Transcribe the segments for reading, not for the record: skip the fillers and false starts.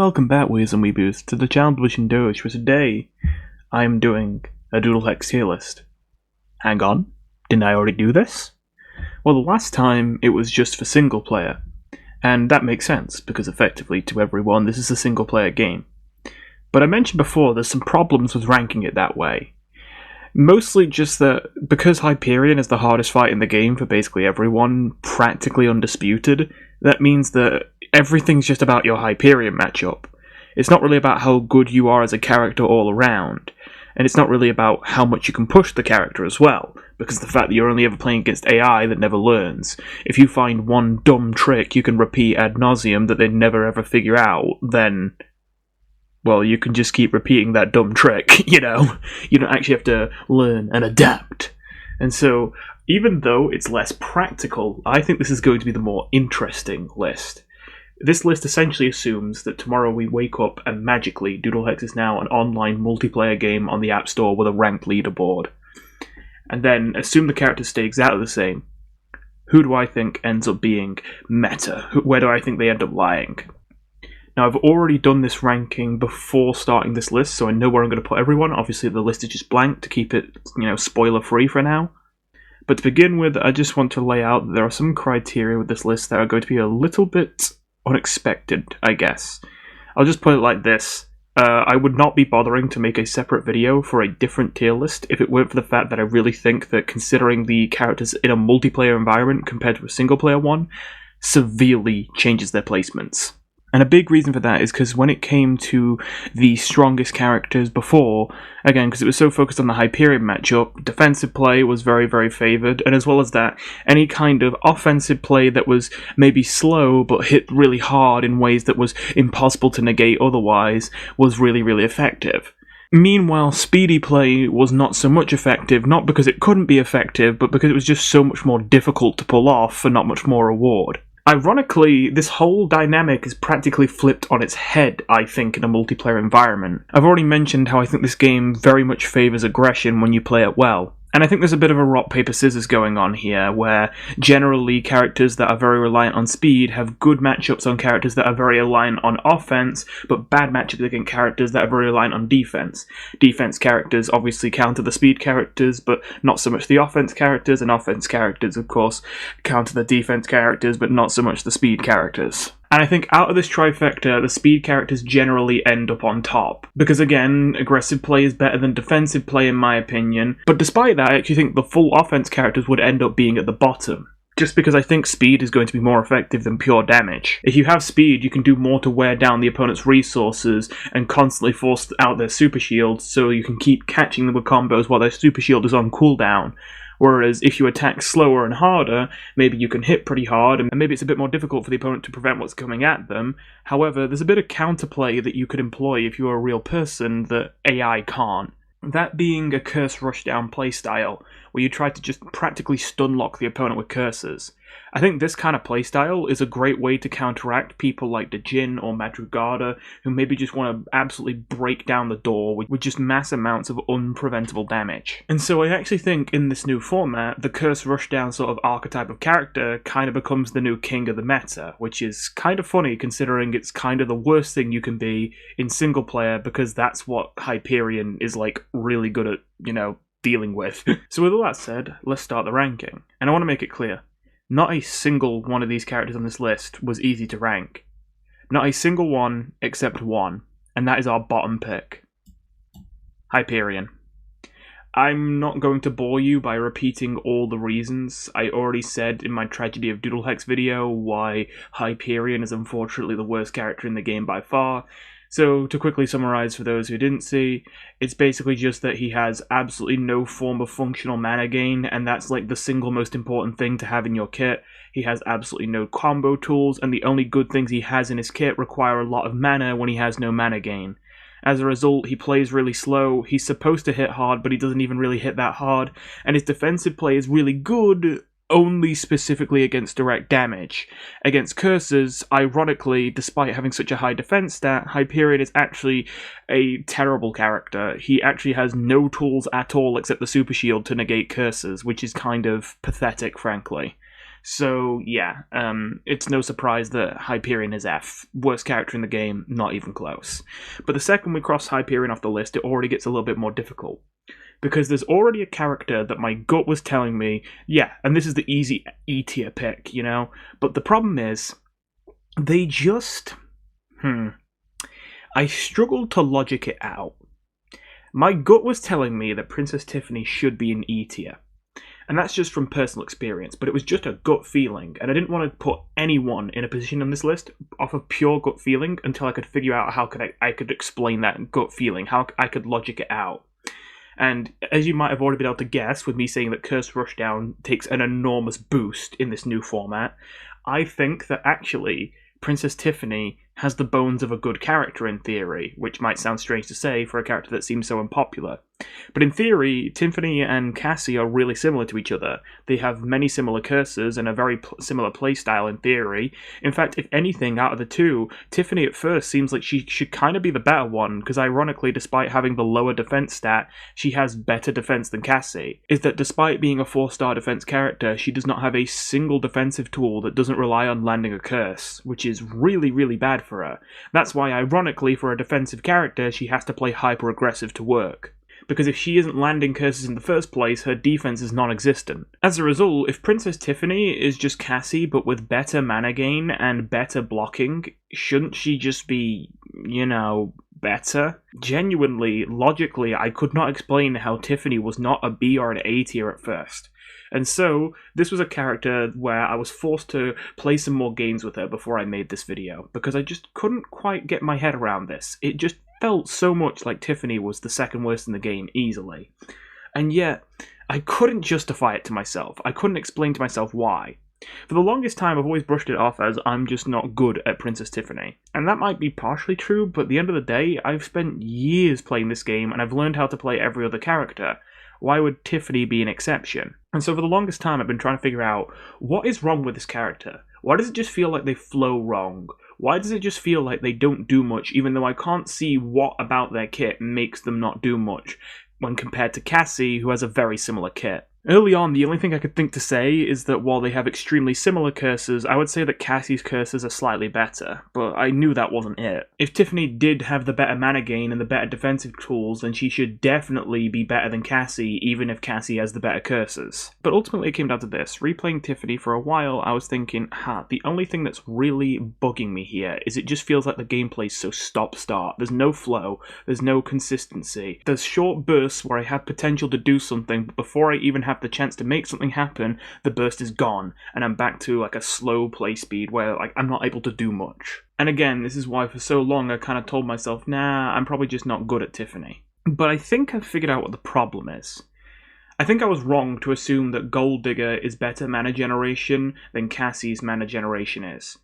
Welcome back, Weezer and Weeboos, to the channel Wish and Doge, where today I am doing a Doodle Hex tier list. Hang on, didn't I already do this? Well, the last time it was just for single player, and that makes sense, because effectively, to everyone, this is a single player game. But I mentioned before, there's some problems with ranking it that way. Mostly just that, because Hyperion is the hardest fight in the game for basically everyone, practically undisputed, that means that everything's just about your Hyperion matchup. It's not really about how good you are as a character all around, and it's not really about how much you can push the character as well, because the fact that you're only ever playing against AI that never learns. If you find one dumb trick you can repeat ad nauseum that they never ever figure out, then, well, you can just keep repeating that dumb trick, you know? You don't actually have to learn and adapt. And so, even though it's less practical, I think this is going to be the more interesting list. This list essentially assumes that tomorrow we wake up and magically Doodle Hex is now an online multiplayer game on the App Store with a ranked leaderboard. And then assume the characters stay exactly the same. Who do I think ends up being meta? Where do I think they end up lying? Now, I've already done this ranking before starting this list, so I know where I'm going to put everyone. Obviously, the list is just blank to keep it, spoiler-free for now. But to begin with, I just want to lay out that there are some criteria with this list that are going to be a little bit unexpected, I guess. I'll just put it like this. I would not be bothering to make a separate video for a different tier list if it weren't for the fact that I really think that considering the characters in a multiplayer environment compared to a single-player one severely changes their placements. And a big reason for that is because when it came to the strongest characters before, again, because it was so focused on the Hyperion matchup, defensive play was very, very favoured, and as well as that, any kind of offensive play that was maybe slow but hit really hard in ways that was impossible to negate otherwise was really, really effective. Meanwhile, speedy play was not so much effective, not because it couldn't be effective, but because it was just so much more difficult to pull off for not much more reward. Ironically, this whole dynamic is practically flipped on its head, I think, in a multiplayer environment. I've already mentioned how I think this game very much favours aggression when you play it well. And I think there's a bit of a rock, paper, scissors going on here, where generally characters that are very reliant on speed have good matchups on characters that are very reliant on offense, but bad matchups against characters that are very reliant on defense. Defense characters obviously counter the speed characters, but not so much the offense characters, and offense characters, of course, counter the defense characters, but not so much the speed characters. And I think out of this trifecta, the speed characters generally end up on top. Because again, aggressive play is better than defensive play in my opinion. But despite that, I actually think the full offense characters would end up being at the bottom. Just because I think speed is going to be more effective than pure damage. If you have speed, you can do more to wear down the opponent's resources and constantly force out their super shields so you can keep catching them with combos while their super shield is on cooldown. Whereas if you attack slower and harder, maybe you can hit pretty hard, and maybe it's a bit more difficult for the opponent to prevent what's coming at them. However, there's a bit of counterplay that you could employ if you're a real person that AI can't. That being a curse rushdown playstyle, where you try to just practically stun-lock the opponent with curses. I think this kind of playstyle is a great way to counteract people like Djinn or Madrugada, who maybe just want to absolutely break down the door with just mass amounts of unpreventable damage. And so I actually think in this new format, the curse rushdown sort of archetype of character kind of becomes the new king of the meta, which is kind of funny considering it's kind of the worst thing you can be in single player, because that's what Hyperion is like really good at, dealing with. So with all that said, let's start the ranking. And I want to make it clear. Not a single one of these characters on this list was easy to rank. Not a single one except one, and that is our bottom pick. Hyperion. I'm not going to bore you by repeating all the reasons. I already said in my Tragedy of Doodle Hex video why Hyperion is unfortunately the worst character in the game by far. So, to quickly summarize for those who didn't see, it's basically just that he has absolutely no form of functional mana gain, and that's like the single most important thing to have in your kit. He has absolutely no combo tools, and the only good things he has in his kit require a lot of mana when he has no mana gain. As a result, he plays really slow, he's supposed to hit hard, but he doesn't even really hit that hard, and his defensive play is really good, only specifically against direct damage. Against curses, ironically, despite having such a high defense stat, Hyperion is actually a terrible character. He actually has no tools at all except the super shield to negate curses, which is kind of pathetic, frankly. So yeah, it's no surprise that Hyperion is F. Worst character in the game, not even close. But the second we cross Hyperion off the list, it already gets a little bit more difficult. Because there's already a character that my gut was telling me, yeah, and this is the easy E tier pick, you know? But the problem is, they just... I struggled to logic it out. My gut was telling me that Princess Tiffany should be an E tier. And that's just from personal experience, but it was just a gut feeling, and I didn't want to put anyone in a position on this list off of pure gut feeling until I could figure out how I could explain that gut feeling, how I could logic it out. And as you might have already been able to guess with me saying that Curse Rushdown takes an enormous boost in this new format, I think that actually Princess Tiffany has the bones of a good character in theory, which might sound strange to say for a character that seems so unpopular. But in theory, Tiffany and Cassie are really similar to each other. They have many similar curses and a very similar playstyle in theory. In fact, if anything, out of the two, Tiffany at first seems like she should kind of be the better one, because ironically, despite having the lower defense stat, she has better defense than Cassie. Is that despite being a 4-star defense character, she does not have a single defensive tool that doesn't rely on landing a curse, which is really, really bad for her. That's why, ironically, for a defensive character, she has to play hyper-aggressive to work. Because if she isn't landing curses in the first place, her defense is non-existent. As a result, if Princess Tiffany is just Cassie but with better mana gain and better blocking, shouldn't she just be, you know, better? Genuinely, logically, I could not explain how Tiffany was not a B or an A tier at first. And so, this was a character where I was forced to play some more games with her before I made this video, because I just couldn't quite get my head around this. It just felt so much like Tiffany was the second worst in the game, easily. And yet, I couldn't justify it to myself. I couldn't explain to myself why. For the longest time, I've always brushed it off as I'm just not good at Princess Tiffany. And that might be partially true, but at the end of the day, I've spent years playing this game and I've learned how to play every other character. Why would Tiffany be an exception? And so for the longest time, I've been trying to figure out, what is wrong with this character? Why does it just feel like they flow wrong? Why does it just feel like they don't do much, even though I can't see what about their kit makes them not do much, when compared to Cassie, who has a very similar kit? Early on, the only thing I could think to say is that while they have extremely similar curses, I would say that Cassie's curses are slightly better, but I knew that wasn't it. If Tiffany did have the better mana gain and the better defensive tools, then she should definitely be better than Cassie, even if Cassie has the better curses. But ultimately it came down to this. Replaying Tiffany for a while, I was thinking, the only thing that's really bugging me here is it just feels like the gameplay's so stop-start. There's no flow, there's no consistency. There's short bursts where I have potential to do something, but before I even have the chance to make something happen, the burst is gone, and I'm back to like a slow play speed where like I'm not able to do much. And again, this is why for so long I kind of told myself, nah, I'm probably just not good at Tiffany. But I think I've figured out what the problem is. I think I was wrong to assume that Gold Digger is better mana generation than Cassie's mana generation is.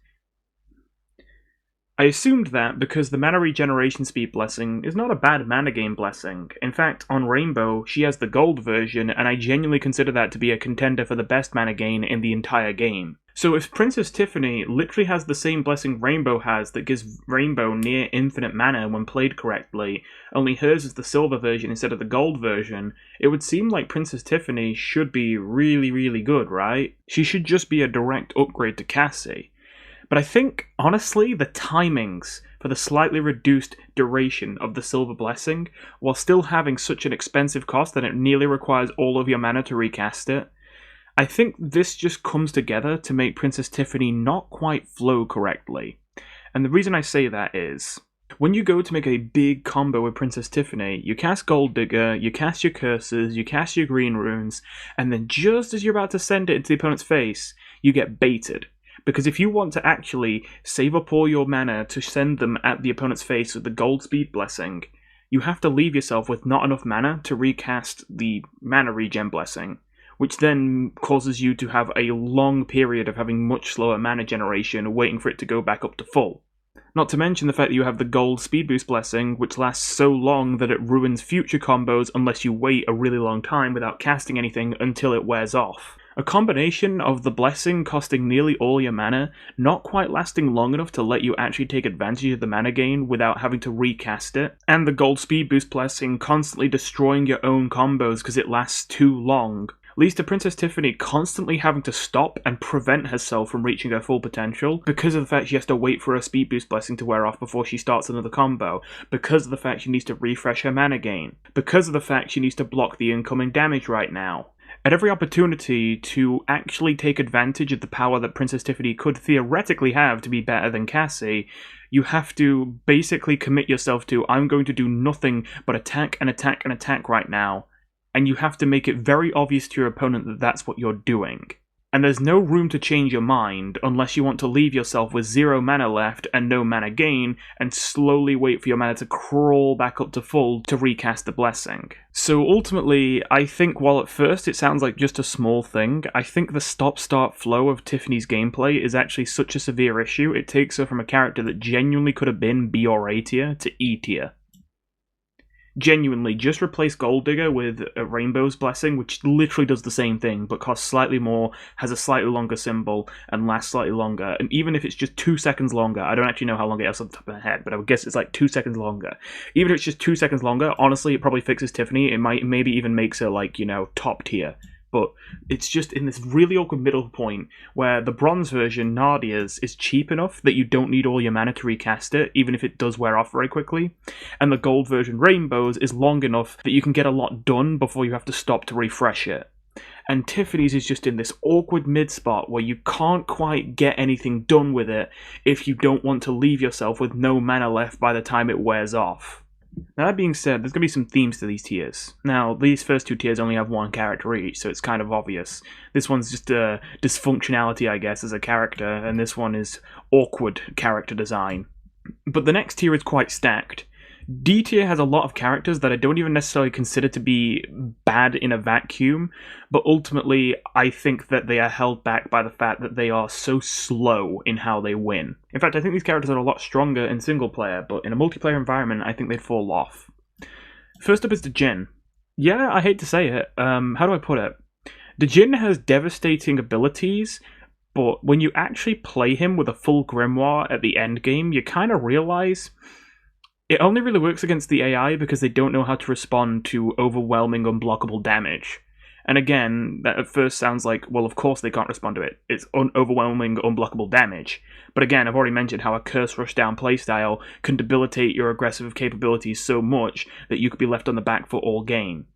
I assumed that because the mana regeneration speed blessing is not a bad mana gain blessing. In fact, on Rainbow, she has the gold version, and I genuinely consider that to be a contender for the best mana gain in the entire game. So if Princess Tiffany literally has the same blessing Rainbow has that gives Rainbow near infinite mana when played correctly, only hers is the silver version instead of the gold version, it would seem like Princess Tiffany should be really, really good, right? She should just be a direct upgrade to Cassie. But I think, honestly, the timings for the slightly reduced duration of the Silver Blessing, while still having such an expensive cost that it nearly requires all of your mana to recast it, I think this just comes together to make Princess Tiffany not quite flow correctly. And the reason I say that is, when you go to make a big combo with Princess Tiffany, you cast Gold Digger, you cast your curses, you cast your green runes, and then just as you're about to send it into the opponent's face, you get baited. Because if you want to actually save up all your mana to send them at the opponent's face with the gold speed blessing, you have to leave yourself with not enough mana to recast the mana regen blessing, which then causes you to have a long period of having much slower mana generation waiting for it to go back up to full. Not to mention the fact that you have the gold speed boost blessing, which lasts so long that it ruins future combos unless you wait a really long time without casting anything until it wears off. A combination of the blessing costing nearly all your mana, not quite lasting long enough to let you actually take advantage of the mana gain without having to recast it, and the gold speed boost blessing constantly destroying your own combos because it lasts too long, leads to Princess Tiffany constantly having to stop and prevent herself from reaching her full potential because of the fact she has to wait for her speed boost blessing to wear off before she starts another combo, because of the fact she needs to refresh her mana gain, because of the fact she needs to block the incoming damage right now. At every opportunity to actually take advantage of the power that Princess Tiffany could theoretically have to be better than Cassie, you have to basically commit yourself to, I'm going to do nothing but attack and attack and attack right now, and you have to make it very obvious to your opponent that that's what you're doing. And there's no room to change your mind unless you want to leave yourself with 0 mana left and no mana gain, and slowly wait for your mana to crawl back up to full to recast the blessing. So ultimately, I think while at first it sounds like just a small thing, I think the stop-start flow of Tiffany's gameplay is actually such a severe issue, it takes her from a character that genuinely could have been B or A tier to E tier. Genuinely, just replace Gold Digger with a Rainbow's Blessing, which literally does the same thing, but costs slightly more, has a slightly longer symbol, and lasts slightly longer. And even if it's just 2 seconds longer, I don't actually know how long it is off the top of my head, but I would guess it's like 2 seconds longer. Even if it's just 2 seconds longer, honestly, it probably fixes Tiffany. It might maybe even makes her, like, you know, top tier. But it's just in this really awkward middle point where the bronze version, Nadia's, is cheap enough that you don't need all your mana to recast it, even if it does wear off very quickly. And the gold version, Rainbow's, is long enough that you can get a lot done before you have to stop to refresh it. And Tiffany's is just in this awkward mid-spot where you can't quite get anything done with it if you don't want to leave yourself with no mana left by the time it wears off. Now, that being said, there's going to be some themes to these tiers. Now, these first 2 tiers only have 1 character each, so it's kind of obvious. This one's just a dysfunctionality, I guess, as a character, and this one is awkward character design. But the next tier is quite stacked. D tier has a lot of characters that I don't even necessarily consider to be bad in a vacuum, but ultimately I think that they are held back by the fact that they are so slow in how they win. In fact, I think these characters are a lot stronger in single player, but in a multiplayer environment I think they'd fall off. First up is the Jhin. Yeah, I hate to say it, how do I put it? The Jhin has devastating abilities, but when you actually play him with a full Grimoire at the end game, you kind of realize it only really works against the AI because they don't know how to respond to overwhelming, unblockable damage. And again, that at first sounds like, well, of course they can't respond to it. It's overwhelming, unblockable damage. But again, I've already mentioned how a Curse Rush down playstyle can debilitate your aggressive capabilities so much that you could be left on the back foot all game.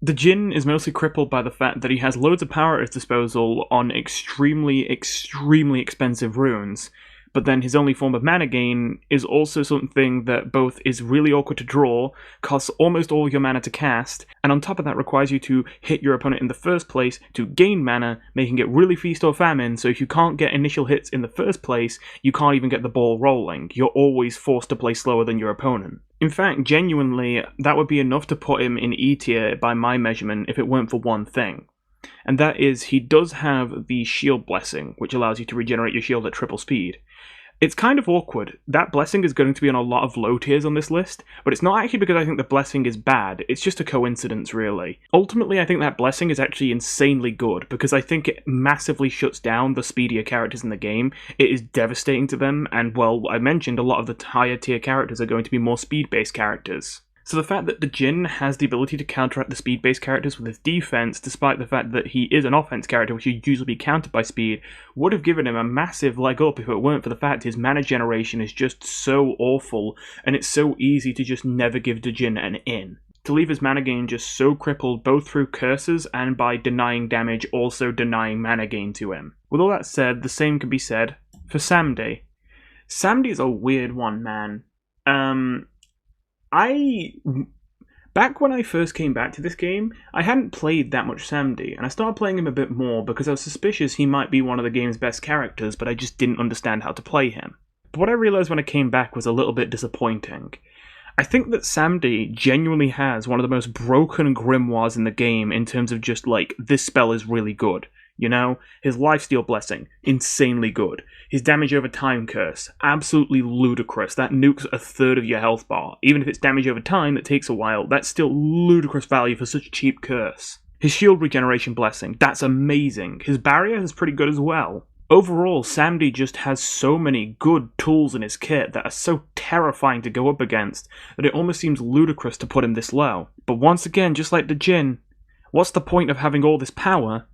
The Jhin is mostly crippled by the fact that he has loads of power at his disposal on extremely, extremely expensive runes, but then his only form of mana gain is also something that both is really awkward to draw, costs almost all your mana to cast, and on top of that requires you to hit your opponent in the first place to gain mana, making it really feast or famine, so if you can't get initial hits in the first place, you can't even get the ball rolling. You're always forced to play slower than your opponent. In fact, genuinely, that would be enough to put him in E tier by my measurement if it weren't for one thing. And that is, he does have the shield blessing, which allows you to regenerate your shield at triple speed. It's kind of awkward. That blessing is going to be on a lot of low tiers on this list, but it's not actually because I think the blessing is bad, it's just a coincidence, really. Ultimately, I think that blessing is actually insanely good, because I think it massively shuts down the speedier characters in the game. It is devastating to them, and well, I mentioned a lot of the higher tier characters are going to be more speed-based characters. So the fact that the Jhin has the ability to counteract the speed-based characters with his defense, despite the fact that he is an offense character which would usually be countered by speed, would have given him a massive leg up if it weren't for the fact his mana generation is just so awful, and it's so easy to just never give the Jhin an in. To leave his mana gain just so crippled both through curses and by denying damage, also denying mana gain to him. With all that said, the same can be said for Samdi. Samdi is a weird one, man. Back when I first came back to this game, I hadn't played that much Samdi, and I started playing him a bit more because I was suspicious he might be one of the game's best characters, but I just didn't understand how to play him. But what I realised when I came back was a little bit disappointing. I think that Samdi genuinely has one of the most broken grimoires in the game in terms of just like, this spell is really good. You know, his lifesteal blessing, insanely good. His damage over time curse, absolutely ludicrous. That nukes a third of your health bar. Even if it's damage over time that takes a while, that's still ludicrous value for such a cheap curse. His shield regeneration blessing, that's amazing. His barrier is pretty good as well. Overall, Samdi just has so many good tools in his kit that are so terrifying to go up against that it almost seems ludicrous to put him this low. But once again, just like the Jhin, What's the point of having all this power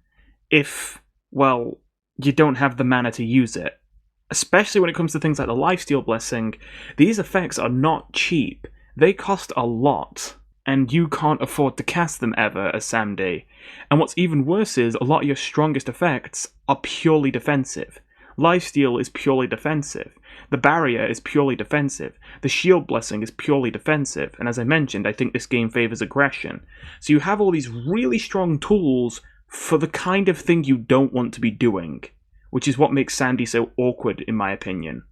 if, well, you don't have the mana to use it? Especially when it comes to things like the Lifesteal Blessing, these effects are not cheap. They cost a lot, and you can't afford to cast them ever as Samdi. And what's even worse is, a lot of your strongest effects are purely defensive. Lifesteal is purely defensive. The Barrier is purely defensive. The Shield Blessing is purely defensive. And as I mentioned, I think this game favors aggression. So you have all these really strong tools for the kind of thing you don't want to be doing, which is what makes Samdi so awkward, in my opinion.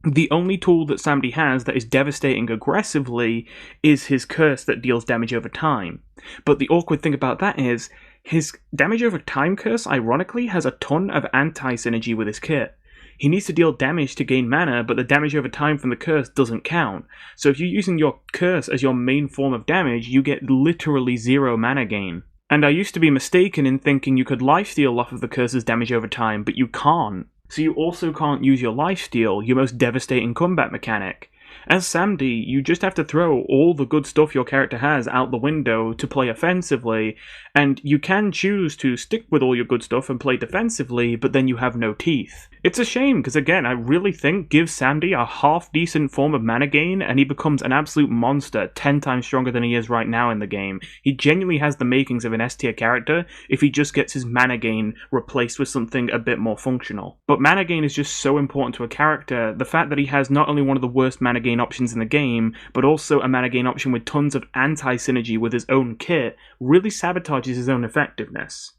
The only tool that Samdi has that is devastating aggressively is his curse that deals damage over time. But the awkward thing about that is, his damage over time curse, ironically, has a ton of anti-synergy with his kit. He needs to deal damage to gain mana, but the damage over time from the curse doesn't count. So if you're using your curse as your main form of damage, you get literally 0 mana gain. And I used to be mistaken in thinking you could lifesteal off of the curse's damage over time, but you can't. So you also can't use your lifesteal, your most devastating combat mechanic. As Samdi, you just have to throw all the good stuff your character has out the window to play offensively, and you can choose to stick with all your good stuff and play defensively, but then you have no teeth. It's a shame, because again, I really think give Samdi a half-decent form of mana gain, and he becomes an absolute monster, 10 times stronger than he is right now in the game. He genuinely has the makings of an S-tier character if he just gets his mana gain replaced with something a bit more functional. But mana gain is just so important to a character. The fact that he has not only one of the worst mana gain options in the game, but also a mana gain option with tons of anti-synergy with his own kit, really sabotages his own effectiveness.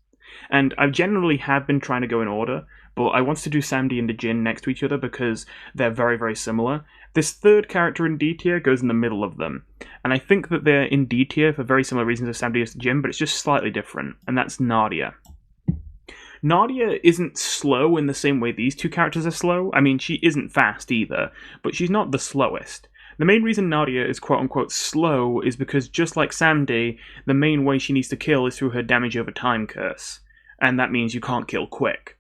And I generally have been trying to go in order, but I wanted to do Samdi and Djinn next to each other because they're very, very similar. This third character in D tier goes in the middle of them, and I think that they're in D tier for very similar reasons as Samdi and Djinn, but it's just slightly different, and that's Nadia. Nadia isn't slow in the same way these two characters are slow. I mean, she isn't fast either, but she's not the slowest. The main reason Nadia is quote-unquote slow is because, just like Samdi, the main way she needs to kill is through her damage over time curse, and that means you can't kill quick.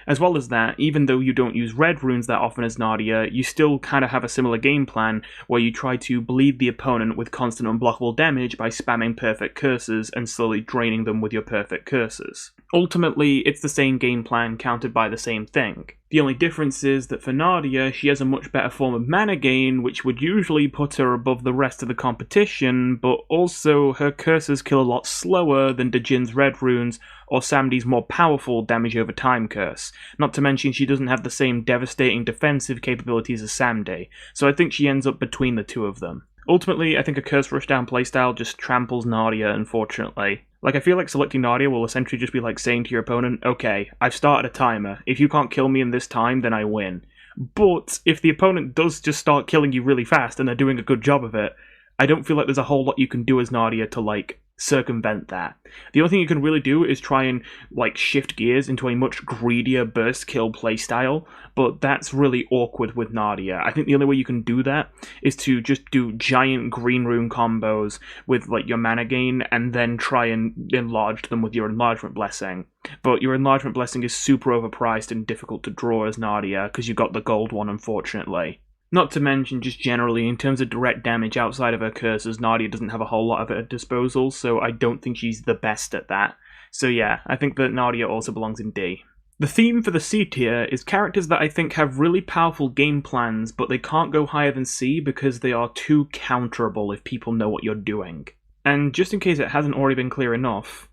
As well as that, even though you don't use red runes that often as Nadia, you still kind of have a similar game plan where you try to bleed the opponent with constant unblockable damage by spamming perfect curses and slowly draining them with your perfect curses. Ultimately, it's the same game plan countered by the same thing. The only difference is that for Nadia, she has a much better form of mana gain, which would usually put her above the rest of the competition, but also her curses kill a lot slower than Djinn's red runes or Samdi's more powerful damage over time curse. Not to mention she doesn't have the same devastating defensive capabilities as Samdi, so I think she ends up between the two of them. Ultimately, I think a curse rushdown playstyle just tramples Nadia, unfortunately. Like, I feel like selecting Nadia will essentially just be like saying to your opponent, okay, I've started a timer. If you can't kill me in this time, then I win. But if the opponent does just start killing you really fast and they're doing a good job of it, I don't feel like there's a whole lot you can do as Nadia to, like, circumvent that. The only thing you can really do is try and, like, shift gears into a much greedier burst kill playstyle, but that's really awkward with Nadia. I think the only way you can do that is to just do giant green rune combos with, like, your mana gain, and then try and enlarge them with your enlargement blessing. But your enlargement blessing is super overpriced and difficult to draw as Nadia, because you got the gold one, unfortunately. Not to mention, just generally, in terms of direct damage outside of her curses, Nadia doesn't have a whole lot of it at disposal, so I don't think she's the best at that. So yeah, I think that Nadia also belongs in D. The theme for the C tier is characters that I think have really powerful game plans, but they can't go higher than C because they are too counterable if people know what you're doing. And just in case it hasn't already been clear enough,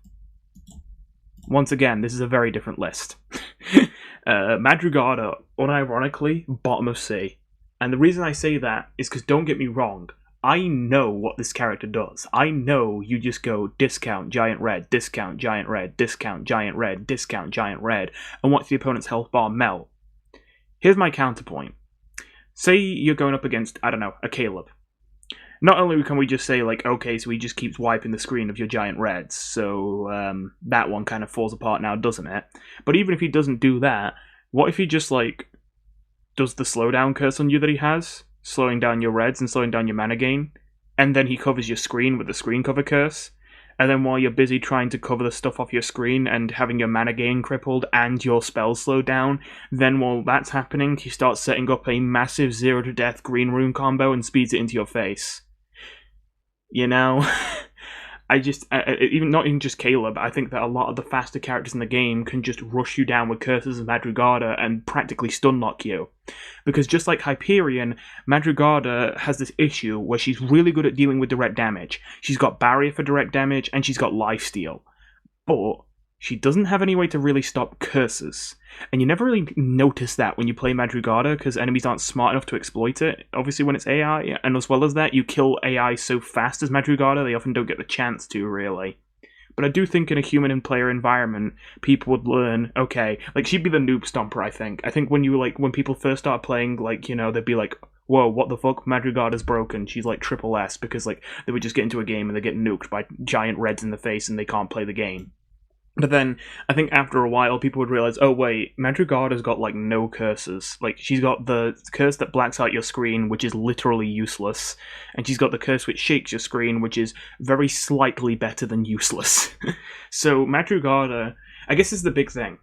once again, this is a very different list. Madrugada, unironically, bottom of C. And the reason I say that is because, don't get me wrong, I know what this character does. I know you just go discount giant red, discount giant red, discount giant red, discount giant red, and watch the opponent's health bar melt. Here's my counterpoint. Say you're going up against, I don't know, a Caleb. Not only can we just say, like, okay, so he just keeps wiping the screen of your giant reds, so that one kind of falls apart now, doesn't it? But even if he doesn't do that, what if he just, like, does the slowdown curse on you that he has, slowing down your reds and slowing down your mana gain, and then he covers your screen with the screen cover curse, and then while you're busy trying to cover the stuff off your screen and having your mana gain crippled and your spells slowed down, then while that's happening, he starts setting up a massive 0 to death green rune combo and speeds it into your face. You know, Even not even just Caleb, I think that a lot of the faster characters in the game can just rush you down with curses and Madrugada and practically stun lock you. Because just like Hyperion, Madrugada has this issue where she's really good at dealing with direct damage. She's got barrier for direct damage, and she's got lifesteal. But she doesn't have any way to really stop curses. And you never really notice that when you play Madrugada, because enemies aren't smart enough to exploit it, obviously when it's AI. And as well as that, you kill AI so fast as Madrugada, they often don't get the chance to, really. But I do think in a human and player environment, people would learn, okay, like, she'd be the noob stomper, I think. I think when people first start playing, like, you know, they'd be like, whoa, what the fuck, Madrugada's broken, she's like triple S, because, like, they would just get into a game and they get nuked by giant reds in the face and they can't play the game. But then, I think after a while, people would realize, oh wait, Madrugada's got, like, no curses. Like, she's got the curse that blacks out your screen, which is literally useless. And she's got the curse which shakes your screen, which is very slightly better than useless. So, Madrugada, I guess, is the big thing.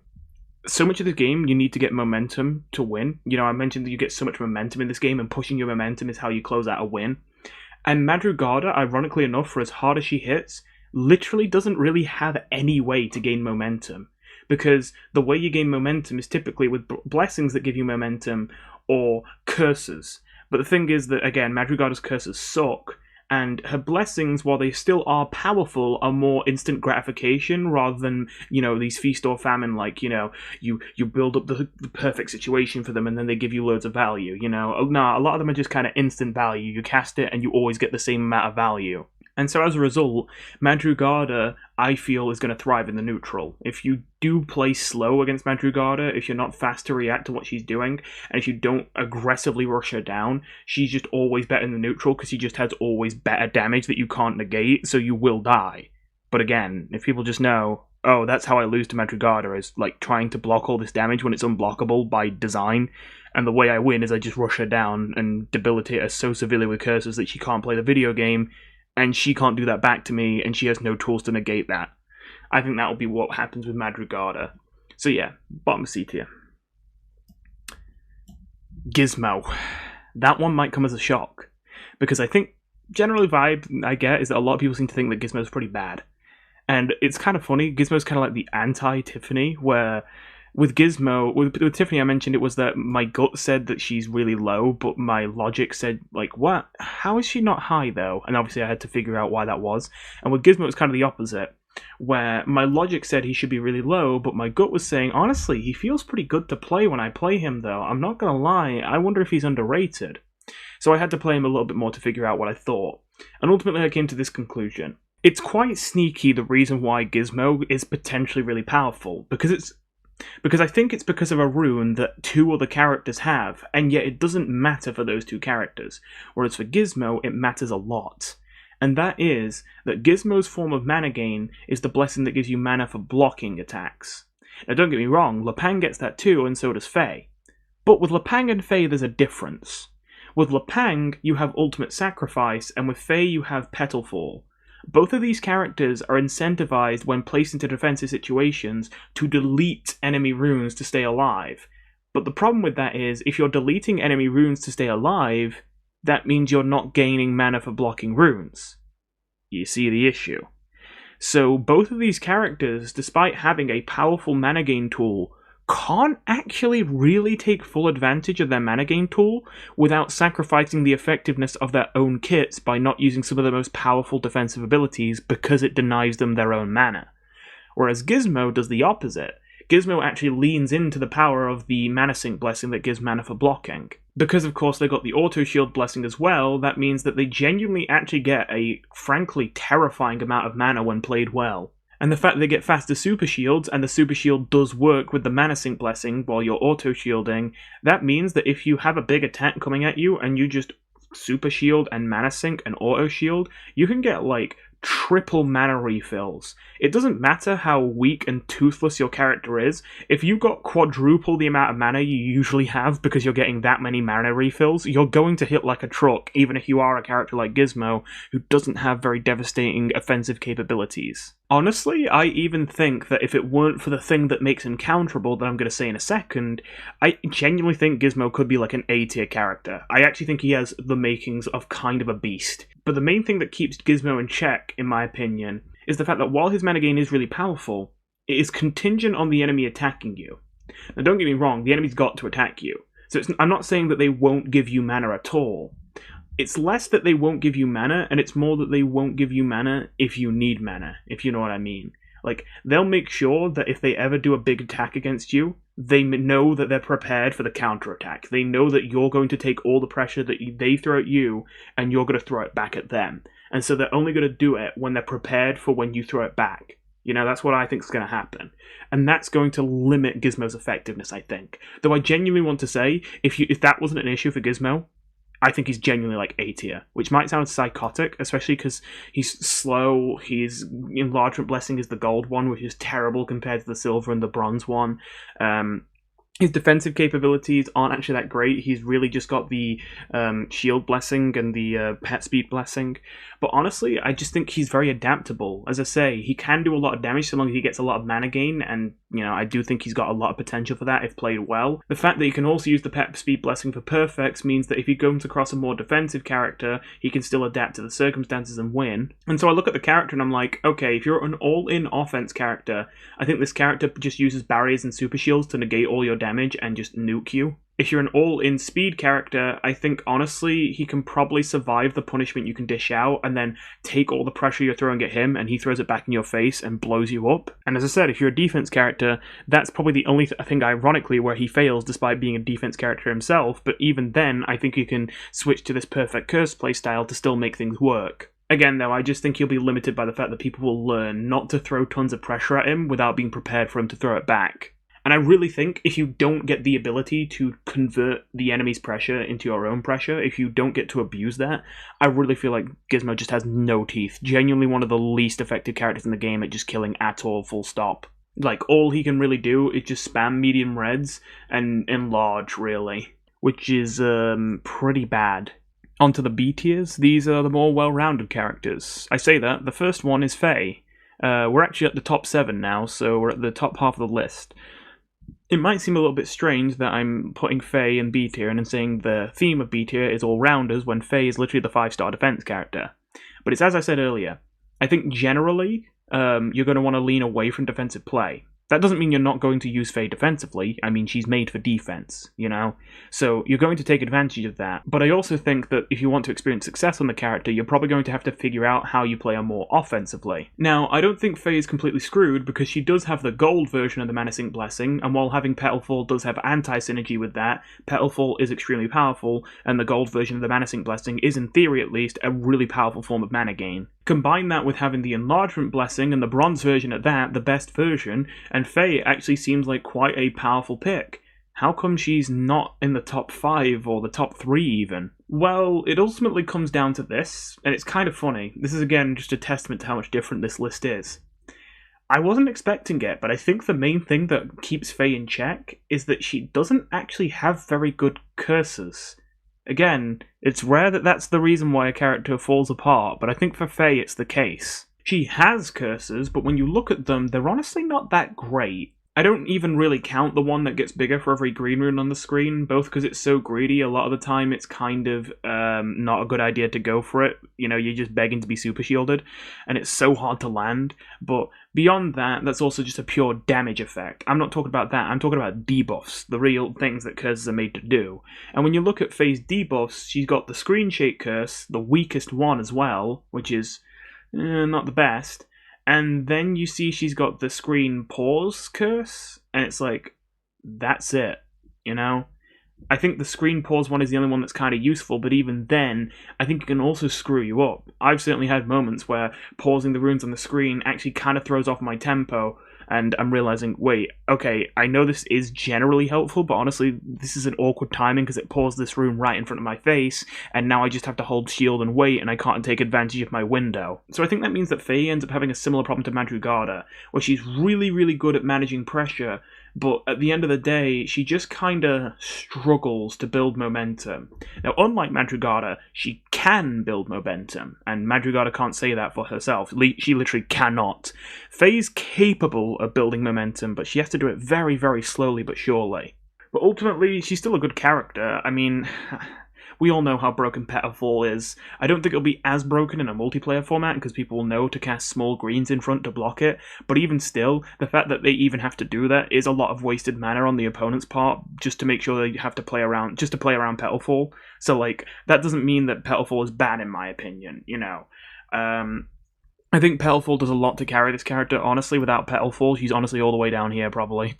So much of the game, you need to get momentum to win. You know, I mentioned that you get so much momentum in this game, and pushing your momentum is how you close out a win. And Madrugada, ironically enough, for as hard as she hits, literally doesn't really have any way to gain momentum, because the way you gain momentum is typically with blessings that give you momentum or curses. But the thing is that, again, Madrugada's curses suck, and her blessings, while they still are powerful, are more instant gratification rather than, you know, these feast or famine, like, you know, you build up the perfect situation for them and then they give you loads of value, you know. Nah, a lot of them are just kind of instant value. You cast it and you always get the same amount of value. And so as a result, Madrugada, I feel, is going to thrive in the neutral. If you do play slow against Madrugada, if you're not fast to react to what she's doing, and if you don't aggressively rush her down, she's just always better in the neutral, because she just has always better damage that you can't negate, so you will die. But again, if people just know, oh, that's how I lose to Madrugada, is like trying to block all this damage when it's unblockable by design, and the way I win is I just rush her down and debilitate her so severely with curses that she can't play the video game, and she can't do that back to me, and she has no tools to negate that. I think that will be what happens with Madrugada. So yeah, bottom C tier. Gizmo. That one might come as a shock, because I think, generally vibe I get is that a lot of people seem to think that Gizmo's pretty bad. And it's kind of funny, Gizmo's kind of like the anti-Tiffany, where with Gizmo, with Tiffany, I mentioned it was that my gut said that she's really low, but my logic said, like, what? How is she not high, though? And obviously I had to figure out why that was. And with Gizmo, it was kind of the opposite, where my logic said he should be really low, but my gut was saying, honestly, he feels pretty good to play when I play him, though. I'm not gonna lie, I wonder if he's underrated. So I had to play him a little bit more to figure out what I thought. And ultimately I came to this conclusion. It's quite sneaky, the reason why Gizmo is potentially really powerful, because I think it's because of a rune that two other characters have, and yet it doesn't matter for those two characters, whereas for Gizmo, it matters a lot. And that is that Gizmo's form of mana gain is the blessing that gives you mana for blocking attacks. Now don't get me wrong, Lepang gets that too, and so does Faye. But with Lepang and Faye, there's a difference. With Lepang, you have Ultimate Sacrifice, and with Faye, you have Petalfall. Both of these characters are incentivized when placed into defensive situations to delete enemy runes to stay alive. But the problem with that is, if you're deleting enemy runes to stay alive, that means you're not gaining mana for blocking runes. You see the issue. So both of these characters, despite having a powerful mana gain tool, can't actually really take full advantage of their mana gain tool without sacrificing the effectiveness of their own kits by not using some of the most powerful defensive abilities because it denies them their own mana. Whereas Gizmo does the opposite. Gizmo actually leans into the power of the mana sync blessing that gives mana for blocking. Because of course they got the auto shield blessing as well, that means that they genuinely actually get a frankly terrifying amount of mana when played well. And the fact that they get faster super shields, and the super shield does work with the mana sync blessing while you're auto shielding, that means that if you have a big attack coming at you and you just super shield and mana sync and auto shield, you can get like triple mana refills. It doesn't matter how weak and toothless your character is, if you got quadruple the amount of mana you usually have because you're getting that many mana refills, you're going to hit like a truck, even if you are a character like Gizmo, who doesn't have very devastating offensive capabilities. Honestly, I even think that if it weren't for the thing that makes him counterable that I'm going to say in a second, I genuinely think Gizmo could be like an A tier character. I actually think he has the makings of kind of a beast. But the main thing that keeps Gizmo in check, in my opinion, is the fact that while his mana gain is really powerful, it is contingent on the enemy attacking you. Now, don't get me wrong, the enemy's got to attack you. So I'm not saying that they won't give you mana at all. It's less that they won't give you mana, and it's more that they won't give you mana if you need mana, if you know what I mean. Like, they'll make sure that if they ever do a big attack against you, they know that they're prepared for the counterattack. They know that you're going to take all the pressure that they throw at you, and you're going to throw it back at them. And so they're only going to do it when they're prepared for when you throw it back. You know, that's what I think is going to happen. And that's going to limit Gizmo's effectiveness, I think. Though I genuinely want to say, if that wasn't an issue for Gizmo, I think he's genuinely like A tier, which might sound psychotic, especially because he's slow. His enlargement blessing is the gold one, which is terrible compared to the silver and the bronze one. His defensive capabilities aren't actually that great. He's really just got the shield blessing and the pet speed blessing. But honestly, I just think he's very adaptable. As I say, he can do a lot of damage so long as he gets a lot of mana gain, and I do think he's got a lot of potential for that if played well. The fact that he can also use the pet speed blessing for perfects means that if he comes across a more defensive character, he can still adapt to the circumstances and win. And so I look at the character and I'm like, okay, if you're an all-in offense character, I think this character just uses barriers and super shields to negate all your damage and just nuke you. If you're an all-in speed character, I think honestly he can probably survive the punishment you can dish out and then take all the pressure you're throwing at him and he throws it back in your face and blows you up. And as I said, if you're a defense character, that's probably the only thing ironically where he fails despite being a defense character himself, but even then I think you can switch to this perfect curse playstyle to still make things work. Again though, I just think he'll be limited by the fact that people will learn not to throw tons of pressure at him without being prepared for him to throw it back. And I really think if you don't get the ability to convert the enemy's pressure into your own pressure, if you don't get to abuse that, I really feel like Gizmo just has no teeth. Genuinely one of the least effective characters in the game at just killing at all, full stop. Like, all he can really do is just spam medium reds and enlarge, really. Which is pretty bad. Onto the B tiers, these are the more well-rounded characters. I say that, the first one is Faye. We're actually at the top 7 now, so we're at the top half of the list. It might seem a little bit strange that I'm putting Faye in B tier and then saying the theme of B tier is all-rounders when Faye is literally the 5-star defense character. But it's as I said earlier, I think generally you're going to want to lean away from defensive play. That doesn't mean you're not going to use Faye defensively. I mean, she's made for defense, So you're going to take advantage of that. But I also think that if you want to experience success on the character, you're probably going to have to figure out how you play her more offensively. Now, I don't think Faye is completely screwed because she does have the gold version of the Menacing Blessing, and while having Petalfall does have anti-synergy with that, Petalfall is extremely powerful, and the gold version of the Menacing Blessing is, in theory at least, a really powerful form of mana gain. Combine that with having the Enlargement Blessing and the bronze version at that, the best version, and Faye actually seems like quite a powerful pick. How come she's not in the top 5 or the top 3 even? Well, it ultimately comes down to this, and it's kind of funny. This is again just a testament to how much different this list is. I wasn't expecting it, but I think the main thing that keeps Faye in check is that she doesn't actually have very good curses. Again, it's rare that that's the reason why a character falls apart, but I think for Faye it's the case. She has curses, but when you look at them, they're honestly not that great. I don't even really count the one that gets bigger for every green rune on the screen, both because it's so greedy, a lot of the time it's kind of not a good idea to go for it. You're just begging to be super shielded, and it's so hard to land. But beyond that, that's also just a pure damage effect. I'm not talking about that, I'm talking about debuffs, the real things that curses are made to do. And when you look at Faye's debuffs, she's got the Screen Shake curse, the weakest one as well, which is not the best. And then you see she's got the Screen Pause curse, and it's like, that's it, I think the Screen Pause one is the only one that's kind of useful, but even then, I think it can also screw you up. I've certainly had moments where pausing the runes on the screen actually kind of throws off my tempo, and I'm realizing, wait, okay, I know this is generally helpful, but honestly, this is an awkward timing because it paused this rune right in front of my face, and now I just have to hold shield and wait, and I can't take advantage of my window. So I think that means that Faye ends up having a similar problem to Madrugada, where she's really, really good at managing pressure, but at the end of the day, she just kinda struggles to build momentum. Now, unlike Madrugada, she can build momentum, and Madrugada can't say that for herself. She literally cannot. Faye's capable of building momentum, but she has to do it very, very slowly but surely. But ultimately, she's still a good character. I mean, we all know how broken Petalfall is. I don't think it'll be as broken in a multiplayer format because people will know to cast small greens in front to block it, but even still, the fact that they even have to do that is a lot of wasted mana on the opponent's part just to make sure they have to play around Petalfall. So like, that doesn't mean that Petalfall is bad in my opinion, you know. I think Petalfall does a lot to carry this character. Honestly, without Petalfall, she's honestly all the way down here, probably.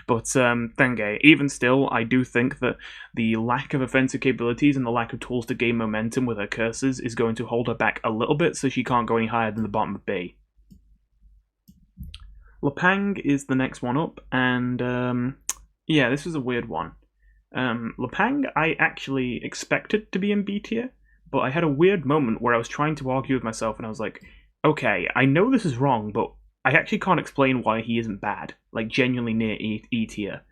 But, Thenge, even still, I do think that the lack of offensive capabilities and the lack of tools to gain momentum with her curses is going to hold her back a little bit, so she can't go any higher than the bottom of B. Lepang is the next one up, and, yeah, this is a weird one. Lepang, I actually expected to be in B tier, but I had a weird moment where I was trying to argue with myself, and I was like, okay, I know this is wrong, but I actually can't explain why he isn't bad, like genuinely near E tier.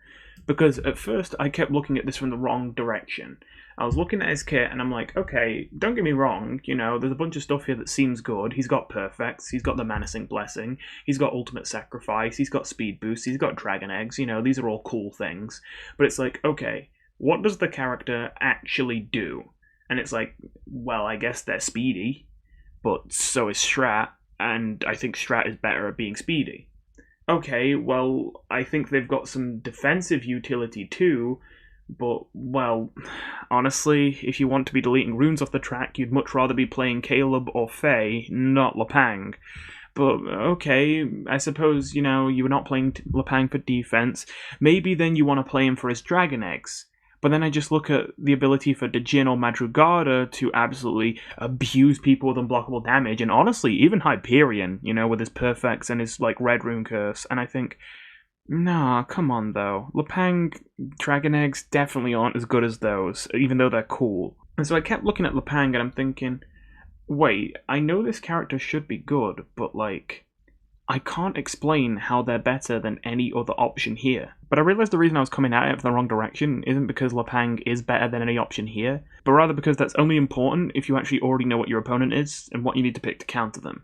Because at first I kept looking at this from the wrong direction. I was looking at his kit and I'm like, okay, don't get me wrong, you know, there's a bunch of stuff here that seems good. He's got perfects, he's got the Menacing Blessing, he's got Ultimate Sacrifice, he's got Speed Boost, he's got Dragon Eggs, you know, these are all cool things. But it's like, okay, what does the character actually do? And it's like, well, I guess they're speedy. But so is Strat, and I think Strat is better at being speedy. Okay, well, I think they've got some defensive utility too, but, well, honestly, if you want to be deleting runes off the track, you'd much rather be playing Caleb or Faye, not Lepang. But, okay, I suppose, you know, you were not playing Lepang for defense. Maybe then you want to play him for his Dragon Eggs. But then I just look at the ability for Djinn or Madrugada to absolutely abuse people with unblockable damage, and honestly, even Hyperion, you know, with his perfects and his, like, Red Rune Curse, and I think, nah, come on, though. Lepang Dragon Eggs definitely aren't as good as those, even though they're cool. And so I kept looking at Lepang and I'm thinking, wait, I know this character should be good, but, like, I can't explain how they're better than any other option here. But I realised the reason I was coming at it from the wrong direction isn't because Lepang is better than any option here, but rather because that's only important if you actually already know what your opponent is and what you need to pick to counter them.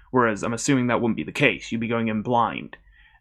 Whereas I'm assuming that wouldn't be the case, you'd be going in blind.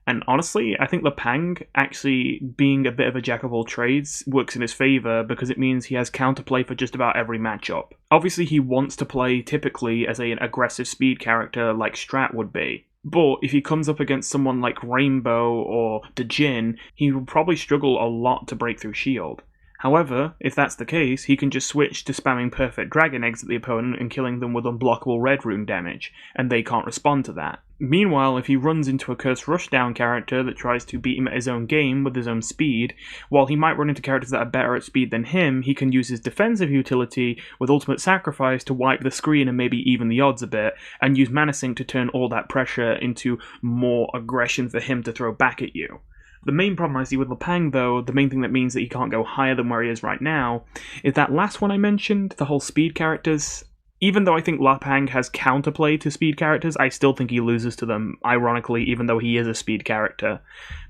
And honestly, I think Lepang actually being a bit of a jack of all trades works in his favour because it means he has counterplay for just about every matchup. Obviously he wants to play typically as an aggressive speed character like Strat would be. But if he comes up against someone like Rainbow or Djinn, he will probably struggle a lot to break through shield. However, if that's the case, he can just switch to spamming perfect Dragon Eggs at the opponent and killing them with unblockable Red Rune damage, and they can't respond to that. Meanwhile, if he runs into a Cursed Rushdown character that tries to beat him at his own game with his own speed, while he might run into characters that are better at speed than him, he can use his defensive utility with Ultimate Sacrifice to wipe the screen and maybe even the odds a bit, and use Mana Sink to turn all that pressure into more aggression for him to throw back at you. The main problem I see with Lepang, though, the main thing that means that he can't go higher than where he is right now, is that last one I mentioned, the whole speed characters. Even though I think Lepang has counterplay to speed characters, I still think he loses to them, ironically, even though he is a speed character.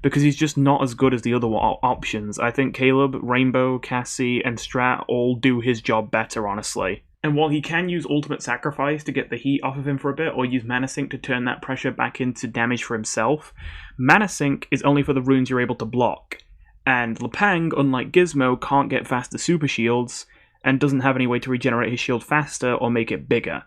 Because he's just not as good as the other options. I think Caleb, Rainbow, Cassie, and Strat all do his job better, honestly. And while he can use Ultimate Sacrifice to get the heat off of him for a bit, or use Mana Sink to turn that pressure back into damage for himself, Mana Sink is only for the runes you're able to block. And Lepang, unlike Gizmo, can't get faster super shields, and doesn't have any way to regenerate his shield faster or make it bigger.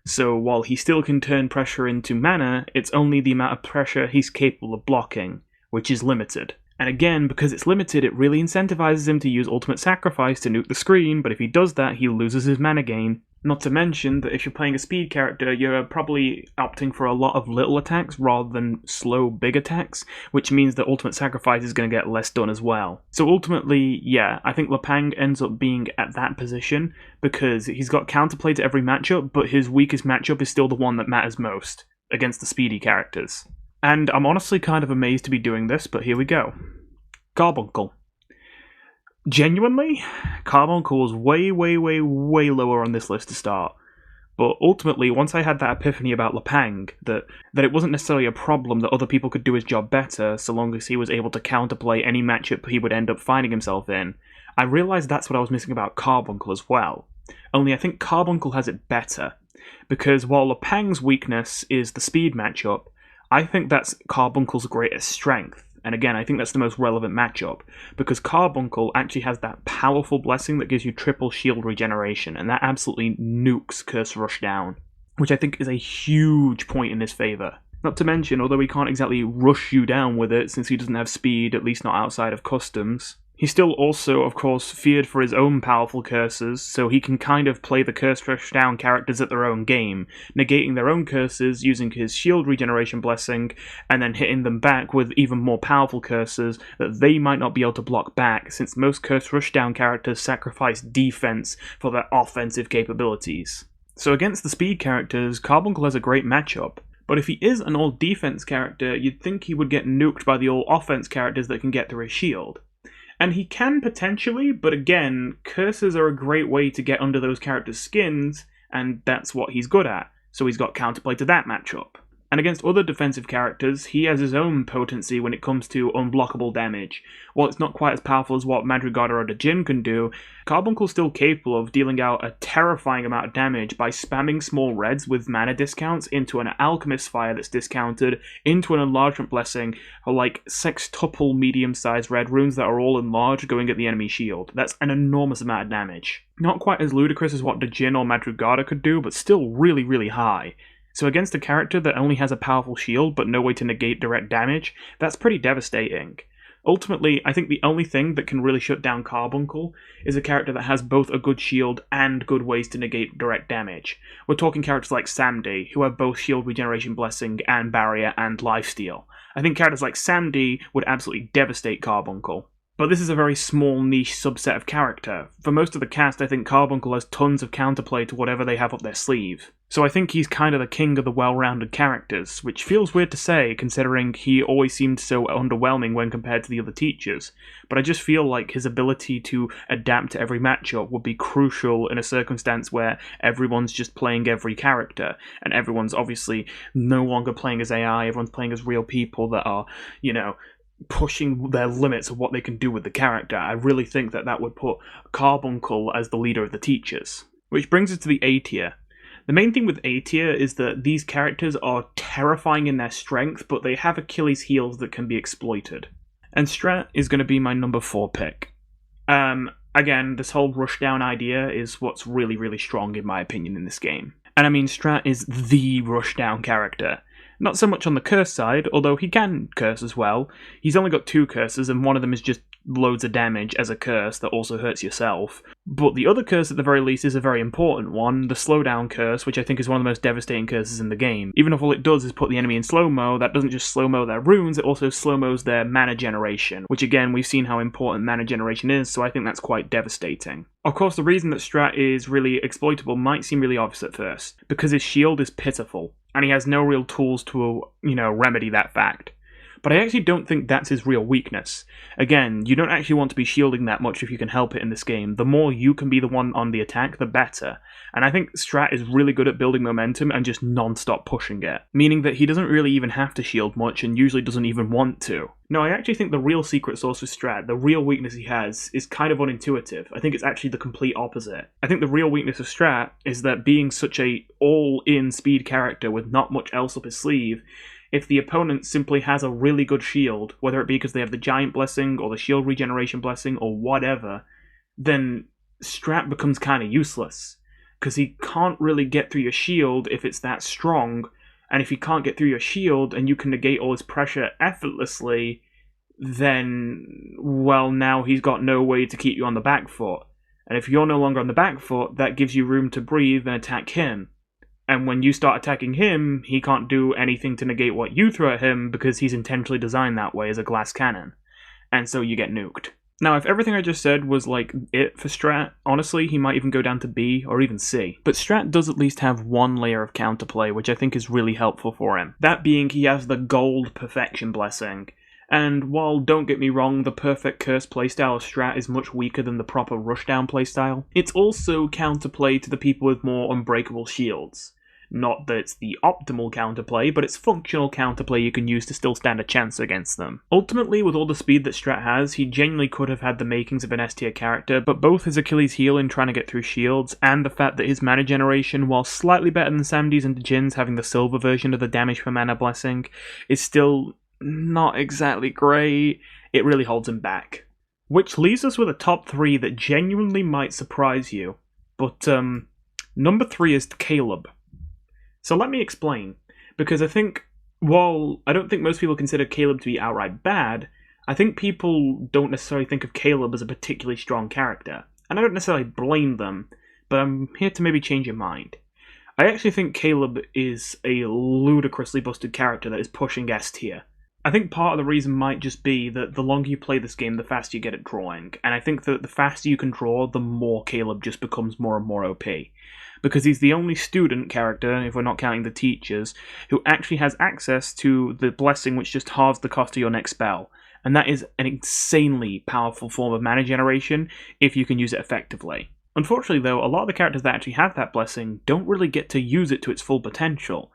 So while he still can turn pressure into mana, it's only the amount of pressure he's capable of blocking, which is limited. And again, because it's limited, it really incentivizes him to use Ultimate Sacrifice to nuke the screen, but if he does that, he loses his mana gain. Not to mention that if you're playing a speed character, you're probably opting for a lot of little attacks rather than slow, big attacks, which means that Ultimate Sacrifice is going to get less done as well. So ultimately, yeah, I think Lepang ends up being at that position because he's got counterplay to every matchup, but his weakest matchup is still the one that matters most, against the speedy characters. And I'm honestly kind of amazed to be doing this, but here we go. Carbuncle. Genuinely, Carbuncle was way lower on this list to start. But ultimately, once I had that epiphany about Lepang, that it wasn't necessarily a problem that other people could do his job better, so long as he was able to counterplay any matchup he would end up finding himself in, I realised that's what I was missing about Carbuncle as well. Only I think Carbuncle has it better, because while Lepang's weakness is the speed matchup, I think that's Carbuncle's greatest strength, And again, I think that's the most relevant matchup, because Carbuncle actually has that powerful blessing that gives you triple shield regeneration, and that absolutely nukes Curse Rushdown, which I think is a huge point in his favour. Not to mention, although he can't exactly rush you down with it since he doesn't have speed, at least not outside of customs, he's still also, of course, feared for his own powerful curses, so he can kind of play the Curse Rushdown characters at their own game, negating their own curses using his shield regeneration blessing, and then hitting them back with even more powerful curses that they might not be able to block back, since most Curse Rushdown characters sacrifice defense for their offensive capabilities. So against the speed characters, Carbuncle has a great matchup. But if he is an all defense character, you'd think he would get nuked by the all offense characters that can get through his shield. And he can potentially, but again, curses are a great way to get under those characters' skins, and that's what he's good at, so he's got counterplay to that matchup. And against other defensive characters, he has his own potency when it comes to unblockable damage. While it's not quite as powerful as what Madrugada or Djinn can do, Carbuncle's still capable of dealing out a terrifying amount of damage by spamming small reds with mana discounts into an Alchemist Fire that's discounted, into an Enlargement Blessing, or like sextuple medium-sized red runes that are all enlarged going at the enemy shield. That's an enormous amount of damage. Not quite as ludicrous as what Djinn or Madrugada could do, but still really, really high. So against a character that only has a powerful shield but no way to negate direct damage, that's pretty devastating. Ultimately, I think the only thing that can really shut down Carbuncle is a character that has both a good shield and good ways to negate direct damage. We're talking characters like Samdi, who have both shield regeneration blessing and barrier and lifesteal. I think characters like Samdi would absolutely devastate Carbuncle. But this is a very small niche subset of character. For most of the cast, I think Carbuncle has tons of counterplay to whatever they have up their sleeve. So I think he's kind of the king of the well-rounded characters, which feels weird to say considering he always seemed so underwhelming when compared to the other teachers. But I just feel like his ability to adapt to every matchup would be crucial in a circumstance where everyone's just playing every character, and everyone's obviously no longer playing as AI, everyone's playing as real people that are, pushing their limits of what they can do with the character. I really think that would put Carbuncle as the leader of the teachers. Which brings us to the A tier. The main thing with A tier is that these characters are terrifying in their strength, but they have Achilles heels that can be exploited. And Strat is going to be my number 4 pick. Again, this whole rushdown idea is what's really, really strong in my opinion in this game. And I mean, Strat is the rushdown character. Not so much on the curse side, although he can curse as well. He's only got 2 curses, and one of them is just loads of damage as a curse that also hurts yourself. But the other curse, at the very least, is a very important one, the slowdown curse, which I think is one of the most devastating curses in the game. Even if all it does is put the enemy in slow-mo, that doesn't just slow-mo their runes, it also slow-mos their mana generation, which again, we've seen how important mana generation is, so I think that's quite devastating. Of course, the reason that Strat is really exploitable might seem really obvious at first, because his shield is pitiful, and he has no real tools to, remedy that fact. But I actually don't think that's his real weakness. Again, you don't actually want to be shielding that much if you can help it in this game. The more you can be the one on the attack, the better. And I think Strat is really good at building momentum and just non-stop pushing it. Meaning that he doesn't really even have to shield much and usually doesn't even want to. No, I actually think the real secret sauce with Strat, the real weakness he has, is kind of unintuitive. I think it's actually the complete opposite. I think the real weakness of Strat is that being such a all-in speed character with not much else up his sleeve, if the opponent simply has a really good shield, whether it be because they have the Giant Blessing or the Shield Regeneration Blessing or whatever, then Strat becomes kind of useless. Because he can't really get through your shield if it's that strong, and if he can't get through your shield and you can negate all his pressure effortlessly, then, well, now he's got no way to keep you on the back foot. And if you're no longer on the back foot, that gives you room to breathe and attack him. And when you start attacking him, he can't do anything to negate what you throw at him because he's intentionally designed that way as a glass cannon. And so you get nuked. Now, if everything I just said was like it for Strat, honestly, he might even go down to B or even C. But Strat does at least have one layer of counterplay, which I think is really helpful for him. That being, he has the Gold Perfection Blessing. And while, don't get me wrong, the perfect curse playstyle of Strat is much weaker than the proper rushdown playstyle, it's also counterplay to the people with more unbreakable shields. Not that it's the optimal counterplay, but it's functional counterplay you can use to still stand a chance against them. Ultimately, with all the speed that Strat has, he genuinely could have had the makings of an S tier character, but both his Achilles heel in trying to get through shields, and the fact that his mana generation, while slightly better than Samdi's and Djinn's having the silver version of the damage per mana blessing, is still not exactly great. It really holds him back. Which leaves us with a top 3 that genuinely might surprise you. But, number 3 is Caleb. So let me explain. Because I think, while I don't think most people consider Caleb to be outright bad, I think people don't necessarily think of Caleb as a particularly strong character. And I don't necessarily blame them, but I'm here to maybe change your mind. I actually think Caleb is a ludicrously busted character that is pushing S tier. I think part of the reason might just be that the longer you play this game, the faster you get at drawing. And I think that the faster you can draw, the more Caleb just becomes more and more OP. Because he's the only student character, if we're not counting the teachers, who actually has access to the blessing which just halves the cost of your next spell. And that is an insanely powerful form of mana generation if you can use it effectively. Unfortunately though, a lot of the characters that actually have that blessing don't really get to use it to its full potential.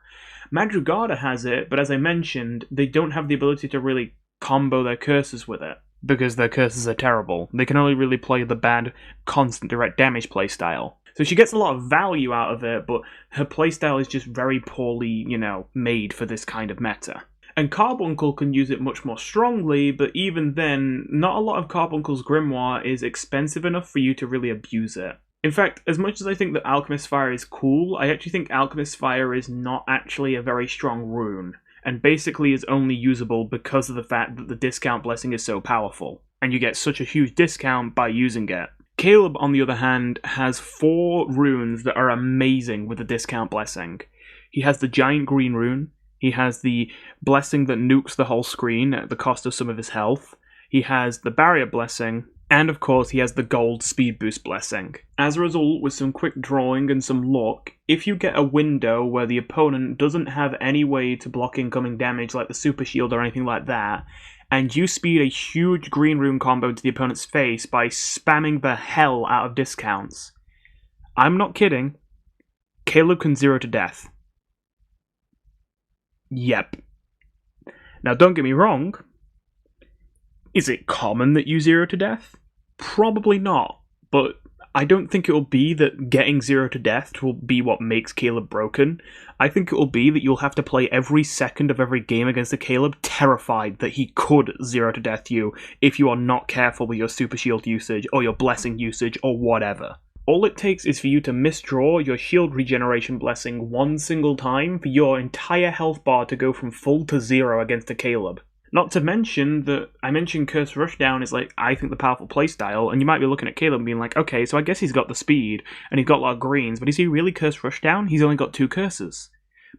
Madrugada has it, but as I mentioned, they don't have the ability to really combo their curses with it, because their curses are terrible. They can only really play the bad, constant direct damage playstyle. So she gets a lot of value out of it, but her playstyle is just very poorly, made for this kind of meta. And Carbuncle can use it much more strongly, but even then, not a lot of Carbuncle's Grimoire is expensive enough for you to really abuse it. In fact, as much as I think that Alchemist Fire is cool, I actually think Alchemist Fire is not actually a very strong rune, and basically is only usable because of the fact that the discount blessing is so powerful, and you get such a huge discount by using it. Caleb, on the other hand, has 4 runes that are amazing with the discount blessing. He has the Giant Green rune, he has the blessing that nukes the whole screen at the cost of some of his health, he has the Barrier blessing, and of course he has the gold speed boost blessing. As a result, with some quick drawing and some luck, if you get a window where the opponent doesn't have any way to block incoming damage like the super shield or anything like that, and you speed a huge green rune combo to the opponent's face by spamming the hell out of discounts, I'm not kidding, Caleb can 0 to death. Yep. Now don't get me wrong, is it common that you 0 to death? Probably not, but I don't think it will be that getting 0 to death will be what makes Caleb broken. I think it will be that you'll have to play every second of every game against a Caleb terrified that he could 0 to death you if you are not careful with your super shield usage or your blessing usage or whatever. All it takes is for you to misdraw your shield regeneration blessing one single time for your entire health bar to go from full to 0 against a Caleb. Not to mention that I mentioned Curse Rushdown is I think the powerful playstyle, and you might be looking at Caleb and being like, okay, so I guess he's got the speed, and he's got a lot of greens, but is he really Curse Rushdown? He's only got 2 curses.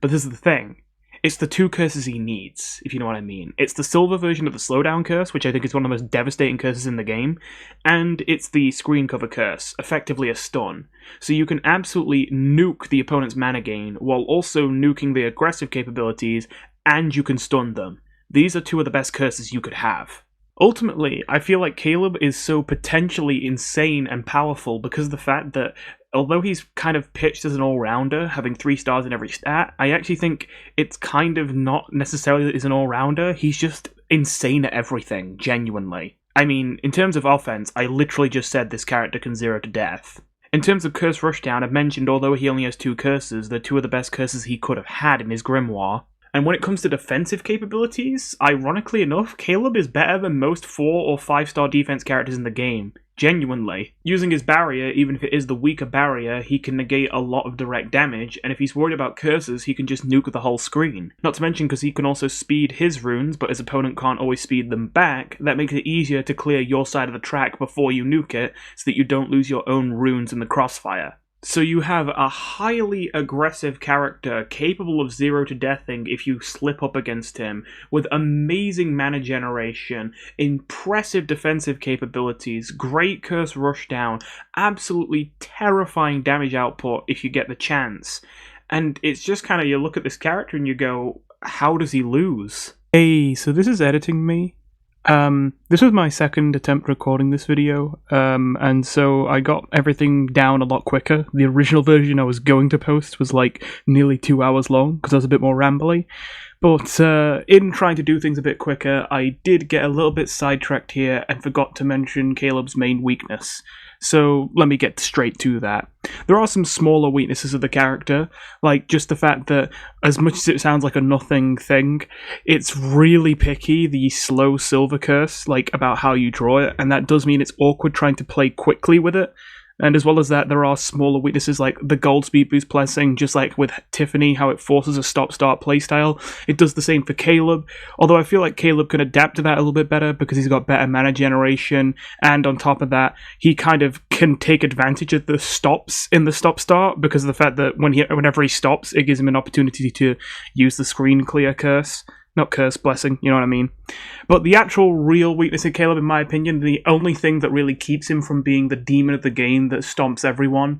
But this is the thing. It's the 2 curses he needs, if you know what I mean. It's the silver version of the slowdown curse, which I think is one of the most devastating curses in the game, and it's the screen cover curse, effectively a stun. So you can absolutely nuke the opponent's mana gain, while also nuking the aggressive capabilities, and you can stun them. These are 2 of the best curses you could have. Ultimately, I feel like Caleb is so potentially insane and powerful because of the fact that, although he's kind of pitched as an all-rounder, having 3 stars in every stat, I actually think it's kind of not necessarily that he's an all-rounder, he's just insane at everything, genuinely. I mean, in terms of offense, I literally just said this character can 0 to death. In terms of Curse Rushdown, I've mentioned although he only has 2 curses, they're 2 of the best curses he could have had in his Grimoire. And when it comes to defensive capabilities, ironically enough, Caleb is better than most 4 or 5-star defense characters in the game. Genuinely. Using his barrier, even if it is the weaker barrier, he can negate a lot of direct damage, and if he's worried about curses, he can just nuke the whole screen. Not to mention because he can also speed his runes, but his opponent can't always speed them back, that makes it easier to clear your side of the track before you nuke it, so that you don't lose your own runes in the crossfire. So you have a highly aggressive character capable of 0 to deathing if you slip up against him, with amazing mana generation, impressive defensive capabilities, great Curse Rushdown, absolutely terrifying damage output if you get the chance. And it's just kind of, you look at this character and you go, how does he lose? Hey, so this is editing me. This was my second attempt recording this video, and so I got everything down a lot quicker. The original version I was going to post was nearly 2 hours long, because I was a bit more rambly. But in trying to do things a bit quicker, I did get a little bit sidetracked here and forgot to mention Caleb's main weakness. So let me get straight to that. There are some smaller weaknesses of the character, like just the fact that as much as it sounds like a nothing thing, it's really picky, the slow silver curse, like about how you draw it, and that does mean it's awkward trying to play quickly with it. And as well as that, there are smaller weaknesses like the gold speed boost blessing, just like with Tiffany, how it forces a stop-start playstyle. It does the same for Caleb, although I feel like Caleb can adapt to that a little bit better because he's got better mana generation, and on top of that, he kind of can take advantage of the stops in the stop-start because of the fact that whenever he stops, it gives him an opportunity to use the screen clear curse. Not curse, blessing, you know what I mean? But the actual real weakness in Caleb, in my opinion, the only thing that really keeps him from being the demon of the game that stomps everyone,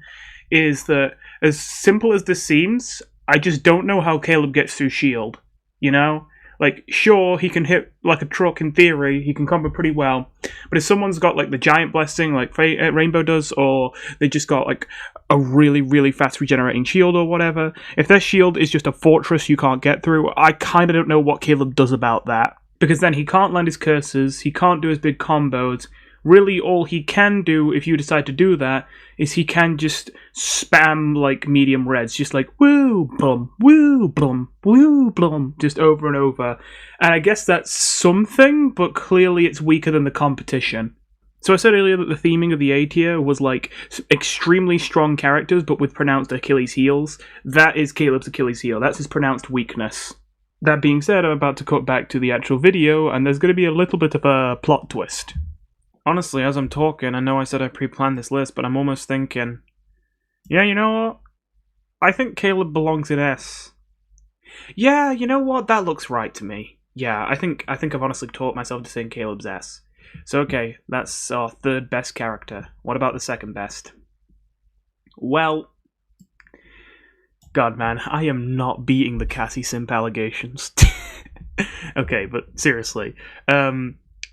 is that, as simple as this seems, I just don't know how Caleb gets through shield, you know? Like, sure, he can hit like a truck in theory, he can combo pretty well, but if someone's got like the giant blessing like Rainbow does, or they just got like a really, really fast regenerating shield or whatever, if their shield is just a fortress you can't get through, I kind of don't know what Caleb does about that. Because then he can't land his curses, he can't do his big combos. Really, all he can do, if you decide to do that, is he can just spam, like, medium reds. Just like, woo, blum, woo, blum, woo, blum, just over and over. And I guess that's something, but clearly it's weaker than the competition. So I said earlier that the theming of the A tier was, like, extremely strong characters, but with pronounced Achilles heels. That is Caleb's Achilles heel. That's his pronounced weakness. That being said, I'm about to cut back to the actual video, and there's going to be a little bit of a plot twist. Honestly, as I'm talking, I know I said I pre-planned this list, but I'm almost thinking, yeah, you know what? I think Caleb belongs in S. Yeah, you know what? That looks right to me. Yeah, I think I've honestly taught myself to saying Caleb's S. So okay, that's our third best character. What about the second best? Well, God, man, I am not beating the Cassie simp allegations. Okay, but seriously,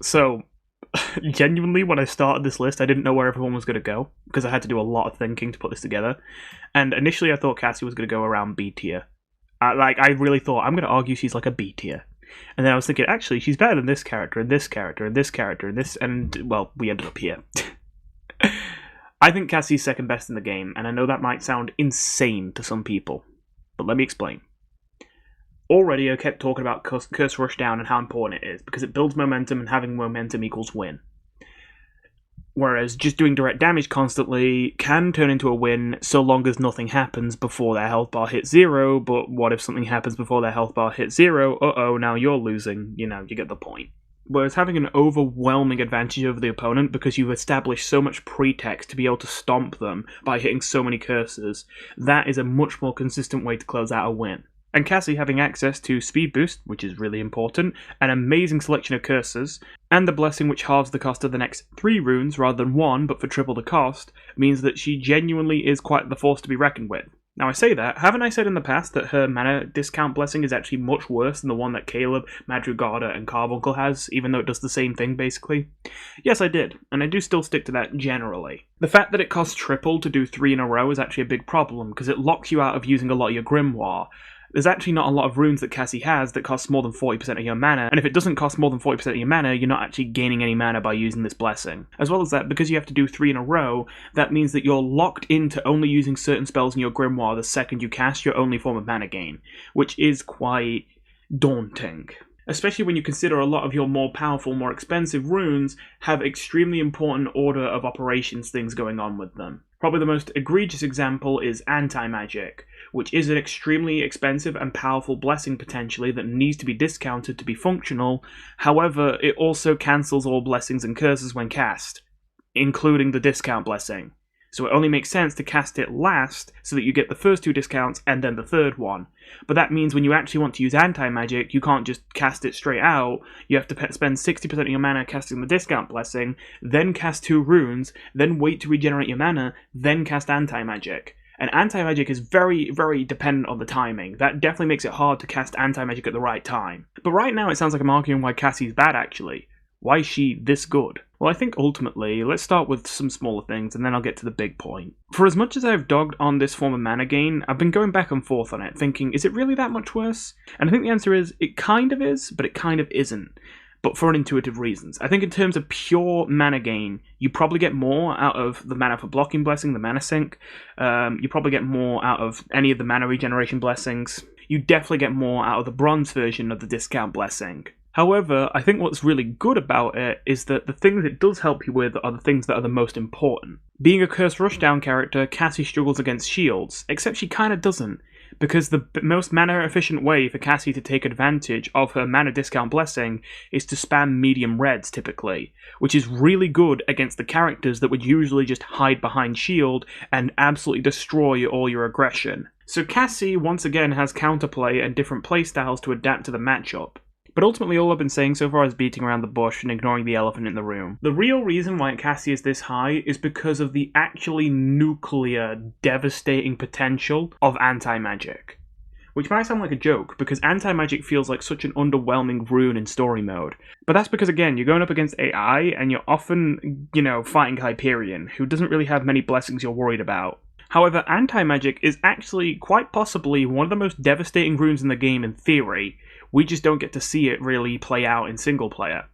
so. Genuinely, when I started this list, I didn't know where everyone was going to go, because I had to do a lot of thinking to put this together. And initially, I thought Cassie was going to go around B tier. I really thought, I'm going to argue she's like a B tier. And then I was thinking, actually, she's better than this character, and this character, and this character, and this, and, well, we ended up here. I think Cassie's second best in the game, and I know that might sound insane to some people, but let me explain. Already, I kept talking about Curse Rushdown and how important it is, because it builds momentum, and having momentum equals win. Whereas just doing direct damage constantly can turn into a win so long as nothing happens before their health bar hits 0, but what if something happens before their health bar hits 0? Uh-oh, now you're losing. You know, you get the point. Whereas having an overwhelming advantage over the opponent because you've established so much pretext to be able to stomp them by hitting so many curses, that is a much more consistent way to close out a win. And Cassie having access to Speed Boost, which is really important, an amazing selection of curses, and the blessing which halves the cost of the next 3 runes rather than 1, but for triple the cost, means that she genuinely is quite the force to be reckoned with. Now I say that, haven't I said in the past that her mana discount blessing is actually much worse than the one that Caleb, Madrugada, and Carbuncle has, even though it does the same thing basically? Yes, I did, and I do still stick to that generally. The fact that it costs triple to do 3 in a row is actually a big problem, because it locks you out of using a lot of your Grimoire. There's actually not a lot of runes that Cassie has that cost more than 40% of your mana, and if it doesn't cost more than 40% of your mana, you're not actually gaining any mana by using this blessing. As well as that, because you have to do 3 in a row, that means that you're locked into only using certain spells in your Grimoire the second you cast your only form of mana gain, which is quite daunting. Especially when you consider a lot of your more powerful, more expensive runes have extremely important order of operations things going on with them. Probably the most egregious example is anti-magic, which is an extremely expensive and powerful blessing potentially that needs to be discounted to be functional. However, it also cancels all blessings and curses when cast, including the discount blessing. So it only makes sense to cast it last so that you get the first 2 discounts and then the third one. But that means when you actually want to use anti-magic, you can't just cast it straight out. You have to spend 60% of your mana casting the discount blessing, then cast 2 runes, then wait to regenerate your mana, then cast anti-magic. And anti-magic is very, very dependent on the timing. That definitely makes it hard to cast anti-magic at the right time. But right now it sounds like I'm arguing why Cassie's bad actually. Why is she this good? Well, I think ultimately, let's start with some smaller things and then I'll get to the big point. For as much as I've dogged on this form of mana gain, I've been going back and forth on it, thinking, is it really that much worse? And I think the answer is, it kind of is, but it kind of isn't. but for unintuitive reasons. I think in terms of pure mana gain, you probably get more out of the mana for blocking blessing, the mana sink. You probably get more out of any of the mana regeneration blessings. You definitely get more out of the bronze version of the discount blessing. However, I think what's really good about it is that the things it does help you with are the things that are the most important. Being a Curse Rushdown character, Cassie struggles against shields, except she kinda doesn't, because the most mana efficient way for Cassie to take advantage of her mana discount blessing is to spam medium reds typically, which is really good against the characters that would usually just hide behind shield and absolutely destroy all your aggression. So Cassie once again has counterplay and different playstyles to adapt to the matchup. But ultimately all I've been saying so far is beating around the bush and ignoring the elephant in the room. The real reason why Cassie is this high is because of the actually nuclear, devastating potential of anti-magic. Which might sound like a joke, because anti-magic feels like such an underwhelming rune in story mode. But that's because, again, you're going up against AI, and you're often, fighting Hyperion, who doesn't really have many blessings you're worried about. However, anti-magic is actually quite possibly one of the most devastating runes in the game in theory. We just don't get to see it really play out in single player.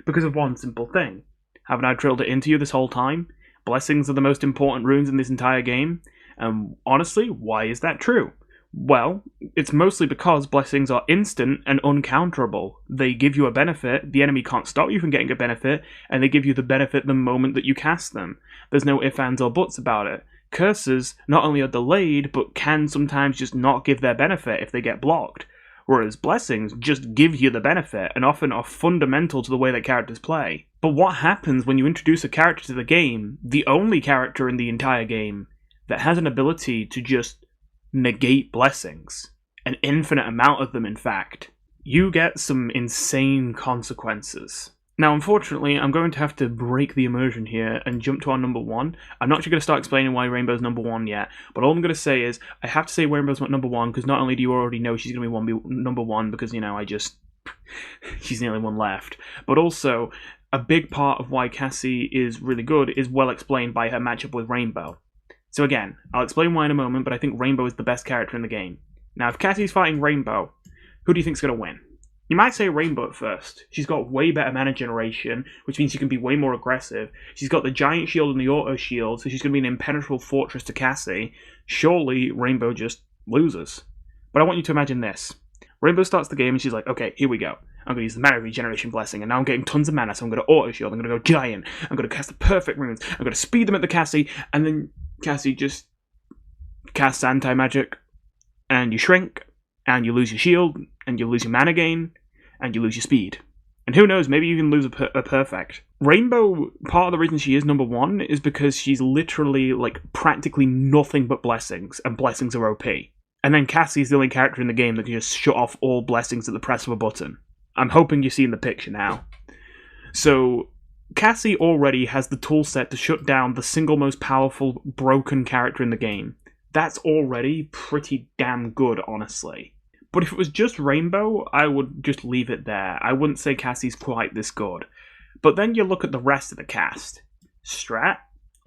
Because of one simple thing. Haven't I drilled it into you this whole time? Blessings are the most important runes in this entire game. And honestly, why is that true? Well, it's mostly because blessings are instant and uncounterable. They give you a benefit, the enemy can't stop you from getting a benefit, and they give you the benefit the moment that you cast them. There's no ifs, ands, or buts about it. Curses not only are delayed, but can sometimes just not give their benefit if they get blocked. Whereas blessings just give you the benefit and often are fundamental to the way that characters play. But what happens when you introduce a character to the game, the only character in the entire game, that has an ability to just negate blessings? An infinite amount of them, in fact. You get some insane consequences. Now, unfortunately, I'm going to have to break the immersion here and jump to our number one. I'm not actually going to start explaining why Rainbow's number one yet, but all I'm going to say is, I have to say Rainbow's number one, because not only do you already know she's going to be number one, because, she's the only one left, but also, a big part of why Cassie is really good is well explained by her matchup with Rainbow. So again, I'll explain why in a moment, but I think Rainbow is the best character in the game. Now, if Cassie's fighting Rainbow, who do you think's going to win? You might say Rainbow at first. She's got way better mana generation, which means she can be way more aggressive. She's got the giant shield and the auto shield, so she's going to be an impenetrable fortress to Cassie. Surely, Rainbow just loses. But I want you to imagine this. Rainbow starts the game and she's like, okay, here we go. I'm going to use the mana regeneration blessing, and now I'm getting tons of mana, so I'm going to auto shield, I'm going to go giant, I'm going to cast the perfect runes, I'm going to speed them at the Cassie, and then Cassie just casts anti-magic, and you shrink, and you lose your shield, and you lose your mana gain, and you lose your speed. And who knows, maybe you can lose a perfect. Rainbow, part of the reason she is number one is because she's literally, practically nothing but blessings, and blessings are OP. And then Cassie's the only character in the game that can just shut off all blessings at the press of a button. I'm hoping you're seeing the picture now. So, Cassie already has the toolset to shut down the single most powerful broken character in the game. That's already pretty damn good, honestly. But if it was just Rainbow, I would just leave it there. I wouldn't say Cassie's quite this good. But then you look at the rest of the cast. Strat?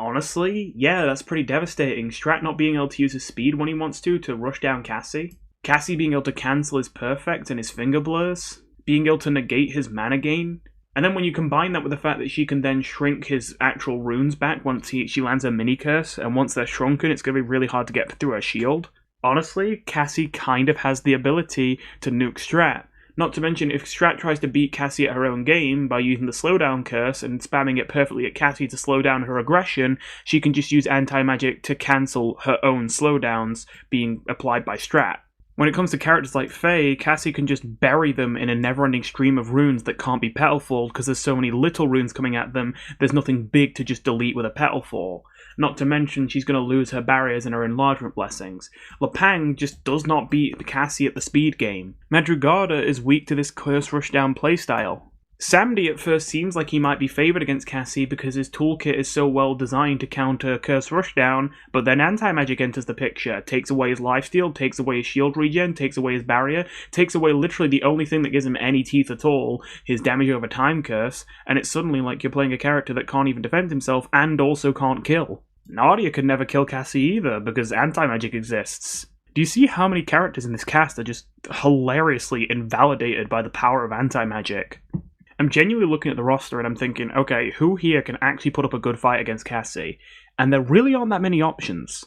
Honestly, yeah, that's pretty devastating. Strat not being able to use his speed when he wants to rush down Cassie. Cassie being able to cancel his perfect and his finger blurs. Being able to negate his mana gain. And then when you combine that with the fact that she can then shrink his actual runes back once she lands her mini curse, and once they're shrunken, it's going to be really hard to get through her shield. Honestly, Cassie kind of has the ability to nuke Strat. Not to mention, if Strat tries to beat Cassie at her own game by using the slowdown curse and spamming it perfectly at Cassie to slow down her aggression, she can just use anti-magic to cancel her own slowdowns being applied by Strat. When it comes to characters like Faye, Cassie can just bury them in a never-ending stream of runes that can't be petalfalled because there's so many little runes coming at them, there's nothing big to just delete with a petalfall. Not to mention, she's going to lose her barriers and her enlargement blessings. Lapang just does not beat Cassie at the speed game. Madrugada is weak to this Curse Rushdown playstyle. Samdi at first seems like he might be favoured against Cassie because his toolkit is so well designed to counter Curse Rushdown, but then anti-magic enters the picture, takes away his lifesteal, takes away his shield regen, takes away his barrier, takes away literally the only thing that gives him any teeth at all, his damage over time curse, and it's suddenly like you're playing a character that can't even defend himself and also can't kill. Nadia could never kill Cassie either because anti-magic exists. Do you see how many characters in this cast are just hilariously invalidated by the power of anti-magic? I'm genuinely looking at the roster and I'm thinking, okay, who here can actually put up a good fight against Cassie? And there really aren't that many options.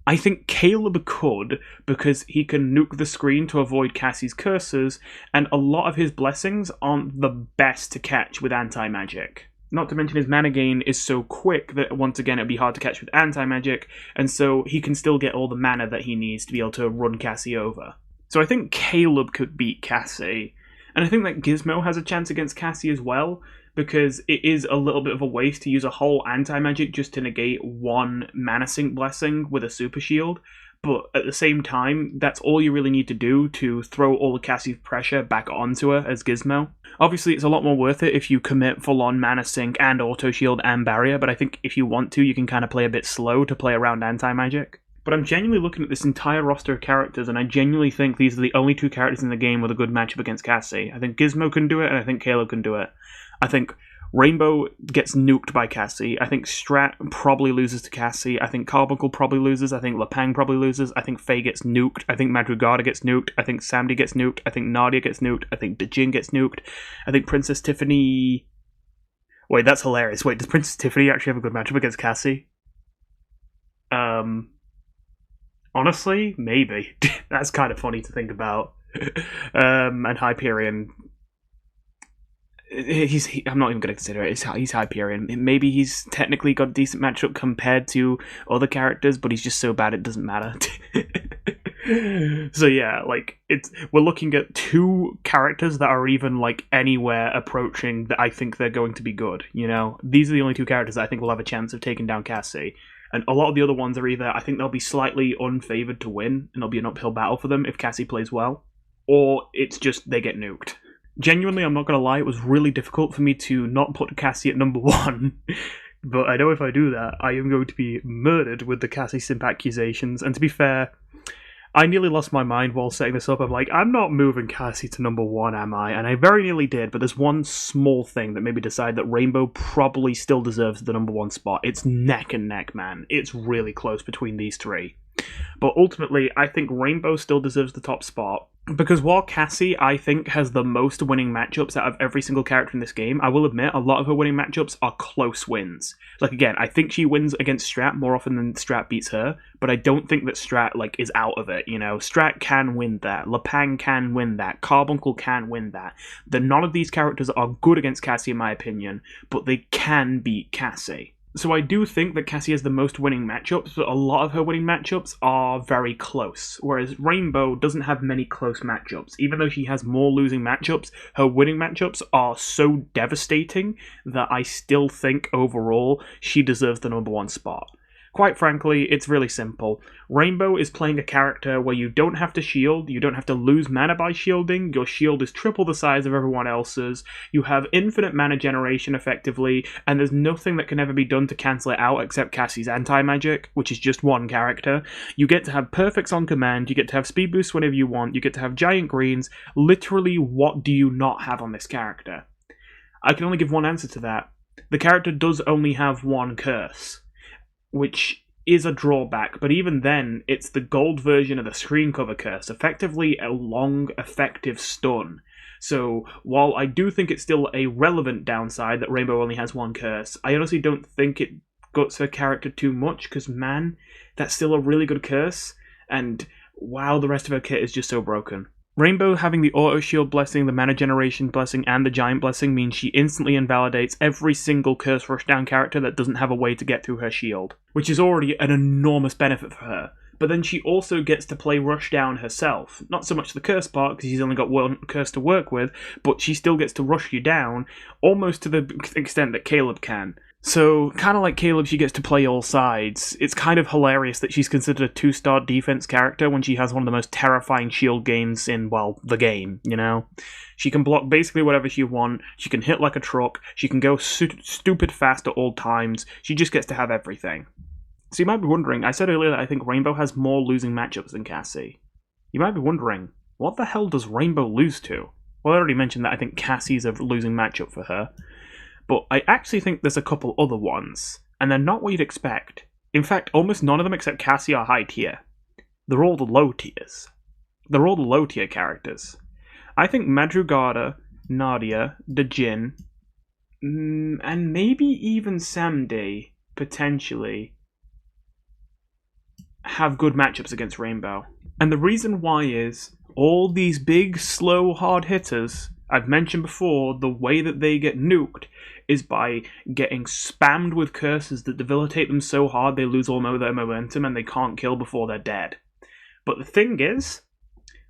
I think Caleb could, because he can nuke the screen to avoid Cassie's curses, and a lot of his blessings aren't the best to catch with anti-magic. Not to mention his mana gain is so quick that once again it'd be hard to catch with anti-magic, and so he can still get all the mana that he needs to be able to run Cassie over. So I think Caleb could beat Cassie, and I think that Gizmo has a chance against Cassie as well, because it is a little bit of a waste to use a whole anti-magic just to negate one mana sink blessing with a super shield, but at the same time, that's all you really need to do to throw all of Cassie's pressure back onto her as Gizmo. Obviously, it's a lot more worth it if you commit full-on mana sink and auto shield and barrier, but I think if you want to, you can kind of play a bit slow to play around anti-magic. But I'm genuinely looking at this entire roster of characters, and I genuinely think these are the only two characters in the game with a good matchup against Cassie. I think Gizmo can do it, and I think Caleb can do it. I think Rainbow gets nuked by Cassie. I think Strat probably loses to Cassie. I think Carbuncle probably loses. I think Lapang probably loses. I think Faye gets nuked. I think Madrugada gets nuked. I think Samdi gets nuked. I think Nadia gets nuked. I think Dejin gets nuked. I think Princess Tiffany... Wait, that's hilarious. Wait, does Princess Tiffany actually have a good matchup against Cassie? Honestly, maybe. That's kind of funny to think about. And Hyperion... I'm not even going to consider it. He's Hyperion. Maybe he's technically got a decent matchup compared to other characters, but he's just so bad it doesn't matter. So yeah, like we're looking at two characters that are even like anywhere approaching that I think they're going to be good. You know, these are the only two characters that I think will have a chance of taking down Cassie. And a lot of the other ones are either I think they'll be slightly unfavored to win, and it'll be an uphill battle for them if Cassie plays well, or it's just they get nuked. Genuinely, I'm not going to lie, it was really difficult for me to not put Cassie at number 1. But I know if I do that, I am going to be murdered with the Cassie simp accusations. And to be fair, I nearly lost my mind while setting this up. I'm like, I'm not moving Cassie to number 1, am I? And I very nearly did, but there's one small thing that made me decide that Rainbow probably still deserves the number 1 spot. It's neck and neck, man. It's really close between these three. But ultimately, I think Rainbow still deserves the top spot. Because while Cassie, I think, has the most winning matchups out of every single character in this game, I will admit a lot of her winning matchups are close wins. Like, again, I think she wins against Strat more often than Strat beats her, but I don't think that Strat, like, is out of it, you know? Strat can win that. Lapang can win that. Carbuncle can win that. None of these characters are good against Cassie, in my opinion, but they can beat Cassie. So I do think that Cassie has the most winning matchups, but a lot of her winning matchups are very close, whereas Rainbow doesn't have many close matchups. Even though she has more losing matchups, her winning matchups are so devastating that I still think overall she deserves the number 1 spot. Quite frankly, it's really simple. Rainbow is playing a character where you don't have to shield, you don't have to lose mana by shielding, your shield is triple the size of everyone else's, you have infinite mana generation effectively, and there's nothing that can ever be done to cancel it out except Cassie's anti-magic, which is just one character. You get to have perfects on command, you get to have speed boosts whenever you want, you get to have giant greens. Literally, what do you not have on this character? I can only give one answer to that. The character does only have one curse, which is a drawback, but even then, it's the gold version of the screen cover curse, effectively a long, effective stun. So, while I do think it's still a relevant downside that Rainbow only has one curse, I honestly don't think it guts her character too much, because man, that's still a really good curse, and wow, the rest of her kit is just so broken. Rainbow having the auto shield blessing, the mana generation blessing, and the giant blessing means she instantly invalidates every single curse rushdown character that doesn't have a way to get through her shield, which is already an enormous benefit for her. But then she also gets to play rushdown herself. Not so much the curse part, because she's only got one curse to work with, but she still gets to rush you down, almost to the extent that Caleb can. So, kind of like Caleb, she gets to play all sides. It's kind of hilarious that she's considered a 2-star defense character when she has one of the most terrifying shield games in, well, the game, you know? She can block basically whatever she wants, she can hit like a truck, she can go stupid fast at all times, she just gets to have everything. So you might be wondering, I said earlier that I think Rainbow has more losing matchups than Cassie. You might be wondering, what the hell does Rainbow lose to? Well, I already mentioned that I think Cassie's a losing matchup for her. But I actually think there's a couple other ones, and they're not what you'd expect. In fact, almost none of them except Cassie are high tier. They're all the low tiers. They're all the low tier characters. I think Madrugada, Nadia, Jin, and maybe even Samdi, potentially, have good matchups against Rainbow. And the reason why is, all these big, slow, hard hitters, I've mentioned before, the way that they get nuked is by getting spammed with curses that debilitate them so hard they lose all their momentum and they can't kill before they're dead. But the thing is,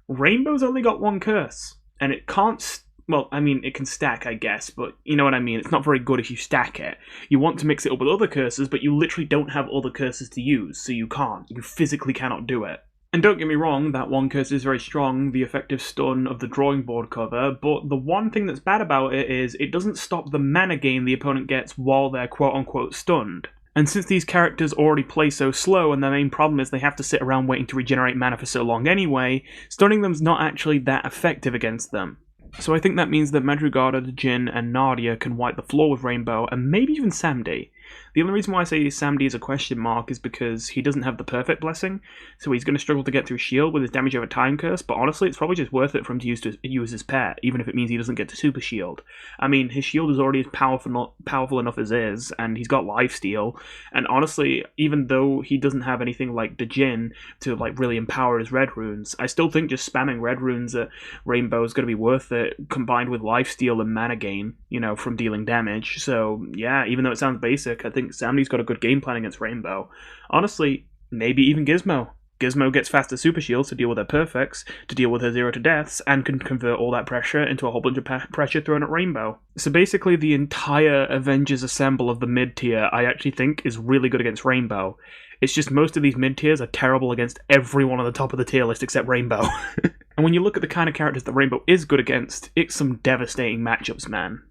Rainbow's only got one curse, and it can't... Well, I mean, it can stack, I guess, but you know what I mean? It's not very good if you stack it. You want to mix it up with other curses, but you literally don't have other curses to use, so you can't. You physically cannot do it. And don't get me wrong, that one curse is very strong, the effective stun of the drawing board cover, but the one thing that's bad about it is it doesn't stop the mana gain the opponent gets while they're quote-unquote stunned. And since these characters already play so slow and their main problem is they have to sit around waiting to regenerate mana for so long anyway, stunning them's not actually that effective against them. So I think that means that Madrugada, Jin, and Nadia can wipe the floor with Rainbow, and maybe even Samdi. The only reason why I say Samdi is a question mark is because he doesn't have the perfect blessing, so he's going to struggle to get through shield with his damage over time curse, but honestly it's probably just worth it for him to use his pet, even if it means he doesn't get to super shield. I mean, his shield is already as powerful enough as is, and he's got lifesteal, and honestly, even though he doesn't have anything like Jin to like really empower his red runes, I still think just spamming red runes at Rainbow is going to be worth it, combined with lifesteal and mana gain, you know, from dealing damage. So yeah, even though it sounds basic, I think Samdi's got a good game plan against Rainbow. Honestly, maybe even Gizmo. Gizmo gets faster super shields to deal with her perfects, to deal with her 0 to deaths, and can convert all that pressure into a whole bunch of pressure thrown at Rainbow. So basically the entire Avengers Assemble of the mid-tier I actually think is really good against Rainbow. It's just most of these mid-tiers are terrible against everyone on the top of the tier list except Rainbow. And when you look at the kind of characters that Rainbow is good against, it's some devastating matchups, man.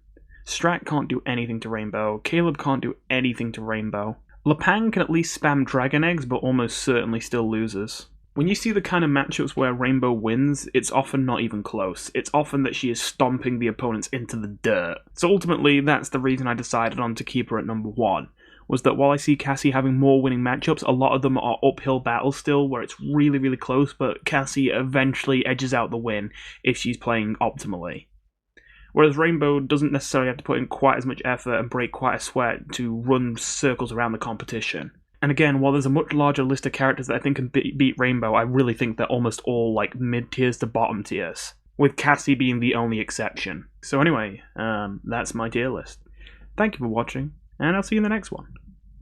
Strat can't do anything to Rainbow, Caleb can't do anything to Rainbow. Lepang can at least spam Dragon Eggs, but almost certainly still loses. When you see the kind of matchups where Rainbow wins, it's often not even close. It's often that she is stomping the opponents into the dirt. So ultimately, that's the reason I decided on to keep her at number 1. Was that while I see Cassie having more winning matchups, a lot of them are uphill battles still, where it's really, really close, but Cassie eventually edges out the win if she's playing optimally. Whereas Rainbow doesn't necessarily have to put in quite as much effort and break quite a sweat to run circles around the competition. And again, while there's a much larger list of characters that I think can beat Rainbow, I really think they're almost all like mid-tiers to bottom tiers, with Cassie being the only exception. So anyway, that's my tier list. Thank you for watching, and I'll see you in the next one.